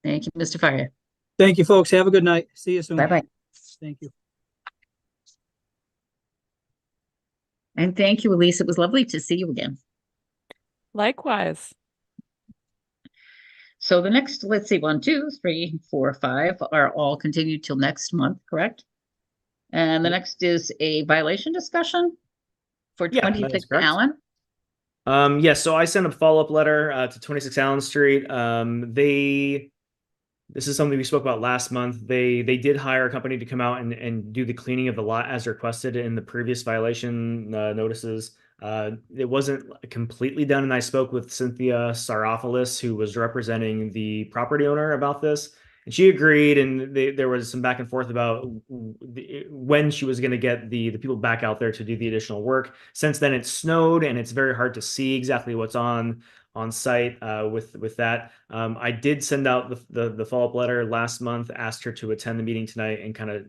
S1: Thank you, Mr. Faria.
S9: Thank you, folks. Have a good night. See you soon.
S1: Bye-bye.
S9: Thank you.
S1: And thank you, Elise. It was lovely to see you again.
S14: Likewise.
S1: So the next, let's see, 1, 2, 3, 4, 5 are all continued till next month, correct? And the next is a violation discussion for
S5: Yeah, that is
S1: 26
S5: correct.
S1: Allen.
S5: Yes, so I sent a follow-up letter to 26 Allen Street. This is something we spoke about last month. They did hire a company to come out and do the cleaning of the lot as requested in the previous violation notices. It wasn't completely done, and I spoke with Cynthia Saropoulos, who was representing the property owner about this, and she agreed, and there was some back and forth about when she was going to get the people back out there to do the additional work. Since then, it snowed, and it's very hard to see exactly what's on site with that. I did send out the follow-up letter last month, asked her to attend the meeting tonight and kind of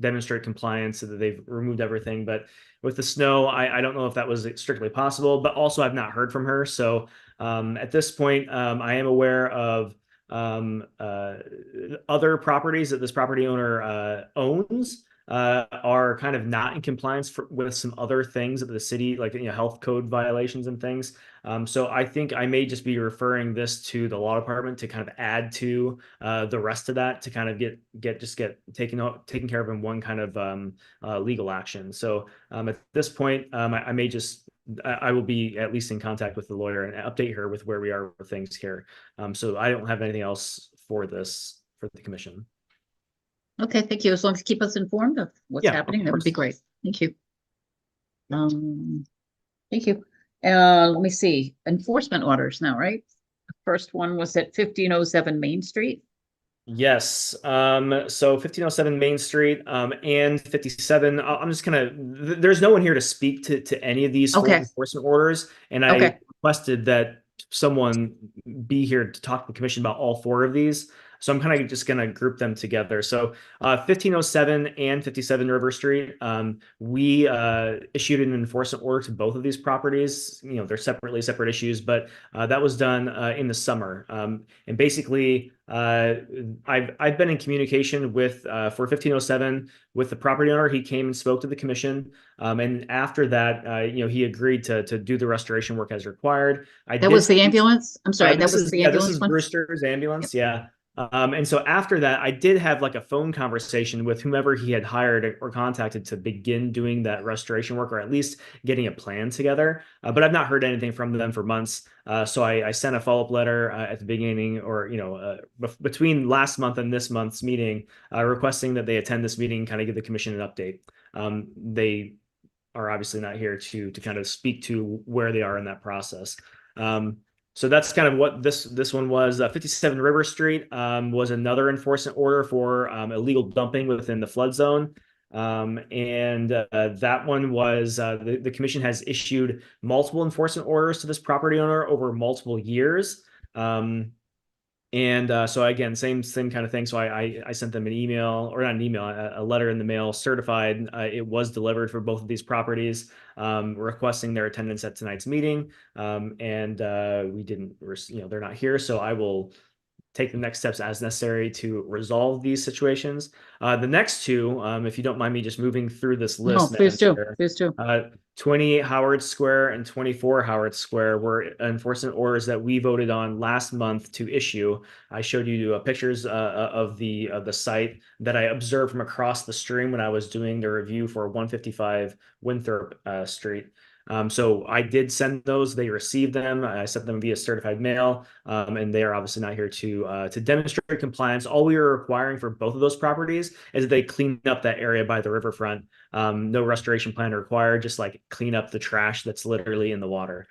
S5: demonstrate compliance so that they've removed everything. But with the snow, I don't know if that was strictly possible, but also I've not heard from her. So at this point, I am aware of other properties that this property owner owns are kind of not in compliance with some other things that the city, like, health code violations and things. So I think I may just be referring this to the law department to kind of add to the rest of that to kind of get taken care of in one kind of legal action. So at this point, I will be at least in contact with the lawyer and update her with where we are with things here. So I don't have anything else for the commission.
S1: Okay, thank you. As long as you keep us informed of what's happening, that would be great. Thank you. Thank you. Let me see. Enforcement orders now, right? The first one was at 1507 Main Street.
S5: Yes. So 1507 Main Street and 57. I'm just there's no one here to speak to any of these full enforcement orders, and I requested that someone be here to talk to the commission about all four of these. So I'm kind of just going to group them together. So 1507 and 57 River Street, we issued an enforcement order to both of these properties. They're separate issues, but that was done in the summer. And basically, I've been in communication with for 1507 with the property owner. He came and spoke to the commission, and after that, he agreed to do the restoration work as required.
S1: That was the ambulance. I'm sorry, that was the ambulance.
S5: This is Brewster's ambulance. Yeah. And so after that, I did have like a phone conversation with whomever he had hired or contacted to begin doing that restoration work, or at least getting a plan together. But I've not heard anything from them for months. So I sent a follow-up letter at the beginning, or between last month and this month's meeting, requesting that they attend this meeting, kind of give the commission an update. They are obviously not here to kind of speak to where they are in that process. So that's kind of what this one was. 57 River Street was another enforcement order for illegal dumping within the flood zone. And that one was the commission has issued multiple enforcement orders to this property owner over multiple years. So again, same kind of thing. So I sent them an email, or not an email, a letter in the mail, certified. It was delivered for both of these properties, requesting their attendance at tonight's meeting. We didn't, they're not here. So I will take the next steps as necessary to resolve these situations. The next two, if you don't mind me just moving through this list.
S1: No, please do. Please do.
S5: 28 Howard Square and 24 Howard Square were enforcement orders that we voted on last month to issue. I showed you pictures of the site that I observed from across the stream when I was doing the review for 155 Winthrop Street. So I did send those. They received them. I sent them via certified mail, and they are obviously not here to demonstrate compliance. All we are requiring for both of those properties is that they clean up that area by the riverfront. No restoration plan required. Just like clean up the trash that's literally in the water.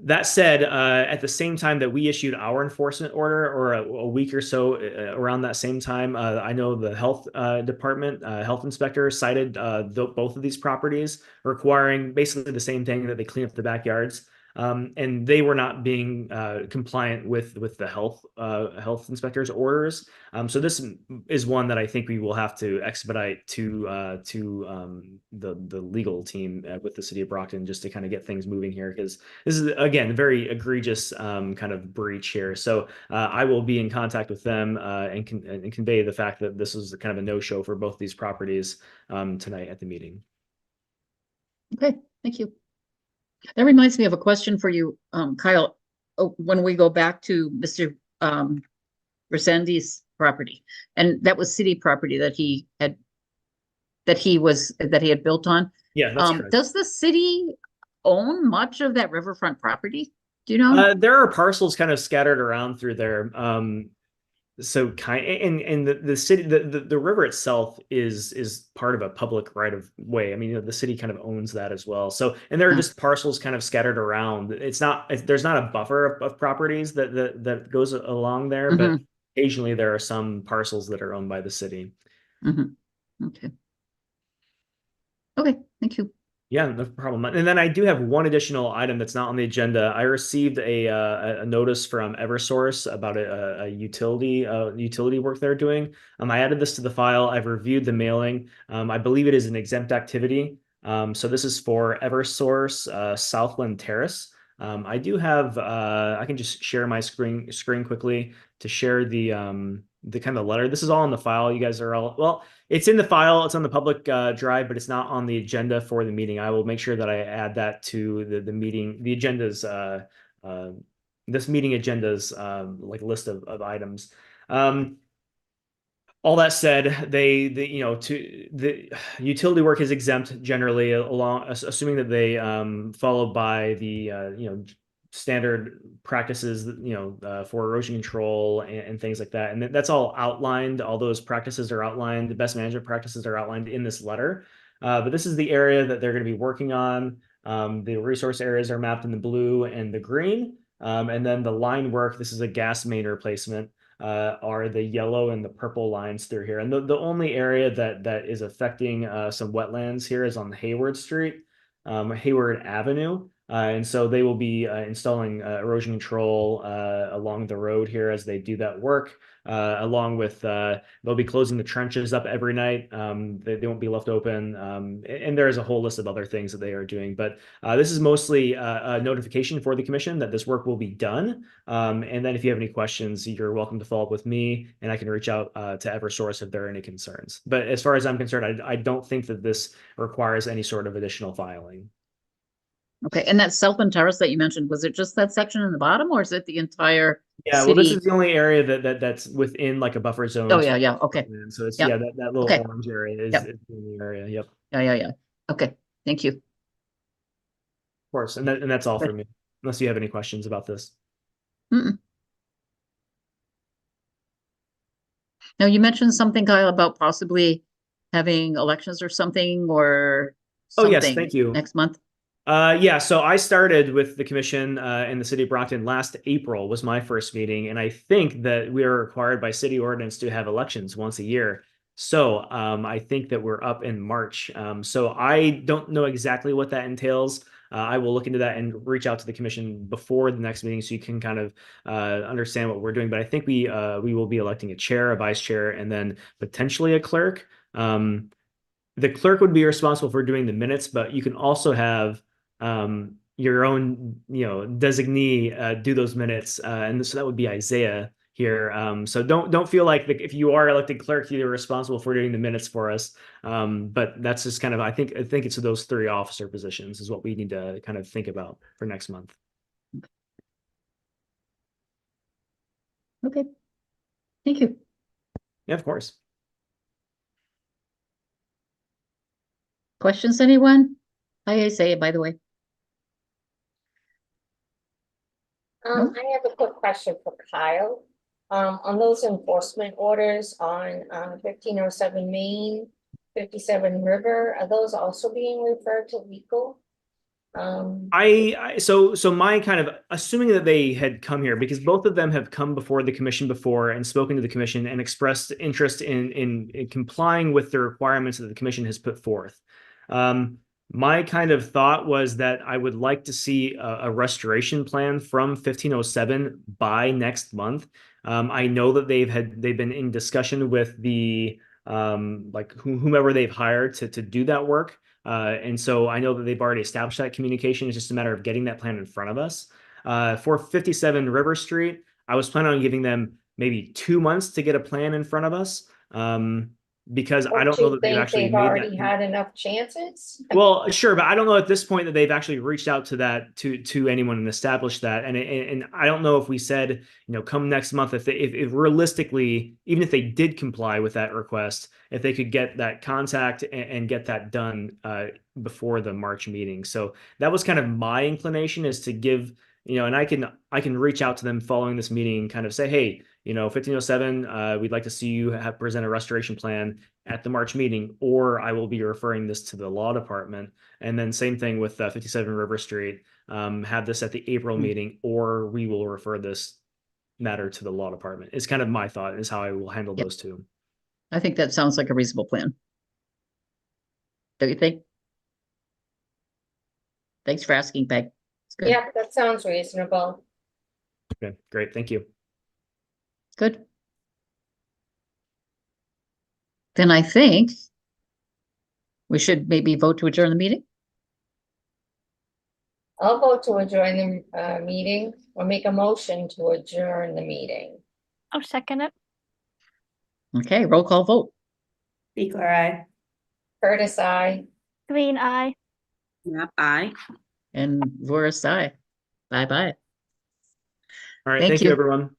S5: That said, at the same time that we issued our enforcement order, or a week or so around that same time, I know the health department, health inspector cited both of these properties, requiring basically the same thing, that they clean up the backyards. And they were not being compliant with the health inspector's orders. So this is one that I think we will have to expedite to the legal team with the city of Brockton, just to kind of get things moving here, because this is, again, a very egregious kind of breach here. So I will be in contact with them and convey the fact that this is kind of a no-show for both these properties tonight at the meeting.
S1: Okay, thank you. That reminds me of a question for you, Kyle. When we go back to Mr. Resendi's property, and that was city property that he had built on.
S5: Yeah, that's correct.
S1: Does the city own much of that riverfront property? Do you know?
S5: There are parcels kind of scattered around through there. So and the city, the river itself is part of a public right of way. I mean, the city kind of owns that as well. So, and there are just parcels kind of scattered around. There's not a buffer of properties that goes along there, but occasionally there are some parcels that are owned by the city.
S1: Okay. Okay, thank you.
S5: Yeah, no problem. And then I do have one additional item that's not on the agenda. I received a notice from Eversource about a utility work they're doing. I added this to the file. I've reviewed the mailing. I believe it is an exempt activity. So this is for Eversource Southland Terrace. I do have I can just share my screen quickly to share the kind of letter. This is all in the file. You guys are all well. It's in the file. It's on the public drive, but it's not on the agenda for the meeting. I will make sure that I add that to the meeting, the agendas, this meeting agendas, like list of items. All that said, the utility work is exempt generally, assuming that they follow by the standard practices, for erosion control and things like that. And that's all outlined. All those practices are outlined. The best management practices are outlined in this letter. But this is the area that they're going to be working on. The resource areas are mapped in the blue and the green. And then the line work, this is a gas main replacement, are the yellow and the purple lines through here. And the only area that is affecting some wetlands here is on Hayward Street, Hayward Avenue. And so they will be installing erosion control along the road here as they do that work, along with they'll be closing the trenches up every night. They won't be left open. And there is a whole list of other things that they are doing. But this is mostly a notification for the commission that this work will be done. And then if you have any questions, you're welcome to follow up with me, and I can reach out to Eversource if there are any concerns. But as far as I'm concerned, I don't think that this requires any sort of additional filing.
S1: Okay, and that Southland Terrace that you mentioned, was it just that section in the bottom, or is it the entire
S5: Yeah, well, this is the only area that's within like a buffer zone.
S1: Oh, yeah, okay.
S5: And so it's,
S1: Yep.
S5: yeah, that little
S1: Okay.
S5: orange area is
S1: Yep.
S5: in the area. Yep.
S1: Yeah. Okay, thank you.
S5: Of course, and that's all for me, unless you have any questions about this.
S1: Now, you mentioned something, Kyle, about possibly having elections or something, or
S5: Oh, yes,
S1: something
S5: thank you.
S1: next month.
S5: Yeah, so I started with the commission in the city of Brockton last April was my first meeting, and I think that we are required by city ordinance to have elections once a year. So I think that we're up in March. So I don't know exactly what that entails. I will look into that and reach out to the commission before the next meeting so you can kind of understand what we're doing. But I think we will be electing a chair, a vice chair, and then potentially a clerk. The clerk would be responsible for doing the minutes, but you can also have your own, designee do those minutes, and so that would be Isaiah here. So don't feel like if you are elected clerk, you're responsible for doing the minutes for us. But that's just kind of I think it's those three officer positions is what we need to kind of think about for next month.
S1: Okay, thank you.
S5: Yeah, of course.
S1: Questions, anyone? Hi, Isaiah, by the way.
S7: I have a quick question for Kyle. On those enforcement orders on 1507 Main, 57 River, are those also being referred to legal?
S5: So my kind of assuming that they had come here because both of them have come before the commission before and spoken to the commission and expressed interest in complying with the requirements that the commission has put forth. My kind of thought was that I would like to see a restoration plan from 1507 by next month. I know that they've been in discussion with the whomever they've hired to do that work. And so I know that they've already established that communication. It's just a matter of getting that plan in front of us. For 57 River Street, I was planning on giving them maybe 2 months to get a plan in front of us. Because I don't know that they've actually made
S7: already
S5: that.
S7: had enough chances?
S5: Well, sure, but I don't know at this point that they've actually reached out to that to anyone and established that. And I don't know if we said, come next month, if realistically, even if they did comply with that request, if they could get that contact and get that done before the March meeting. So that was kind of my inclination, is to give and I can reach out to them following this meeting and kind of say, hey, 1507, we'd like to see you present a restoration plan at the March meeting, or I will be referring this to the law department. And then same thing with 57 River Street, have this at the April meeting, or we will refer this matter to the law department. It's kind of my thought is how I will handle those two.
S1: I think that sounds like a reasonable plan. Don't you think? Thanks for asking, Peg. It's good.
S7: Yeah, that sounds reasonable.
S5: Okay, great. Thank you.
S1: Good. Then I think we should maybe vote to adjourn the meeting.
S7: I'll vote to adjourn the meeting or make a motion to adjourn the meeting.
S3: I'll second it.
S1: Okay, roll call vote.
S2: Speaker, aye.
S7: Curtis, I.
S3: Green eye.
S4: Yep, aye.
S1: And Voris, aye. Bye-bye.
S5: All right.
S1: Thank
S5: Thank you,
S1: you.
S5: everyone.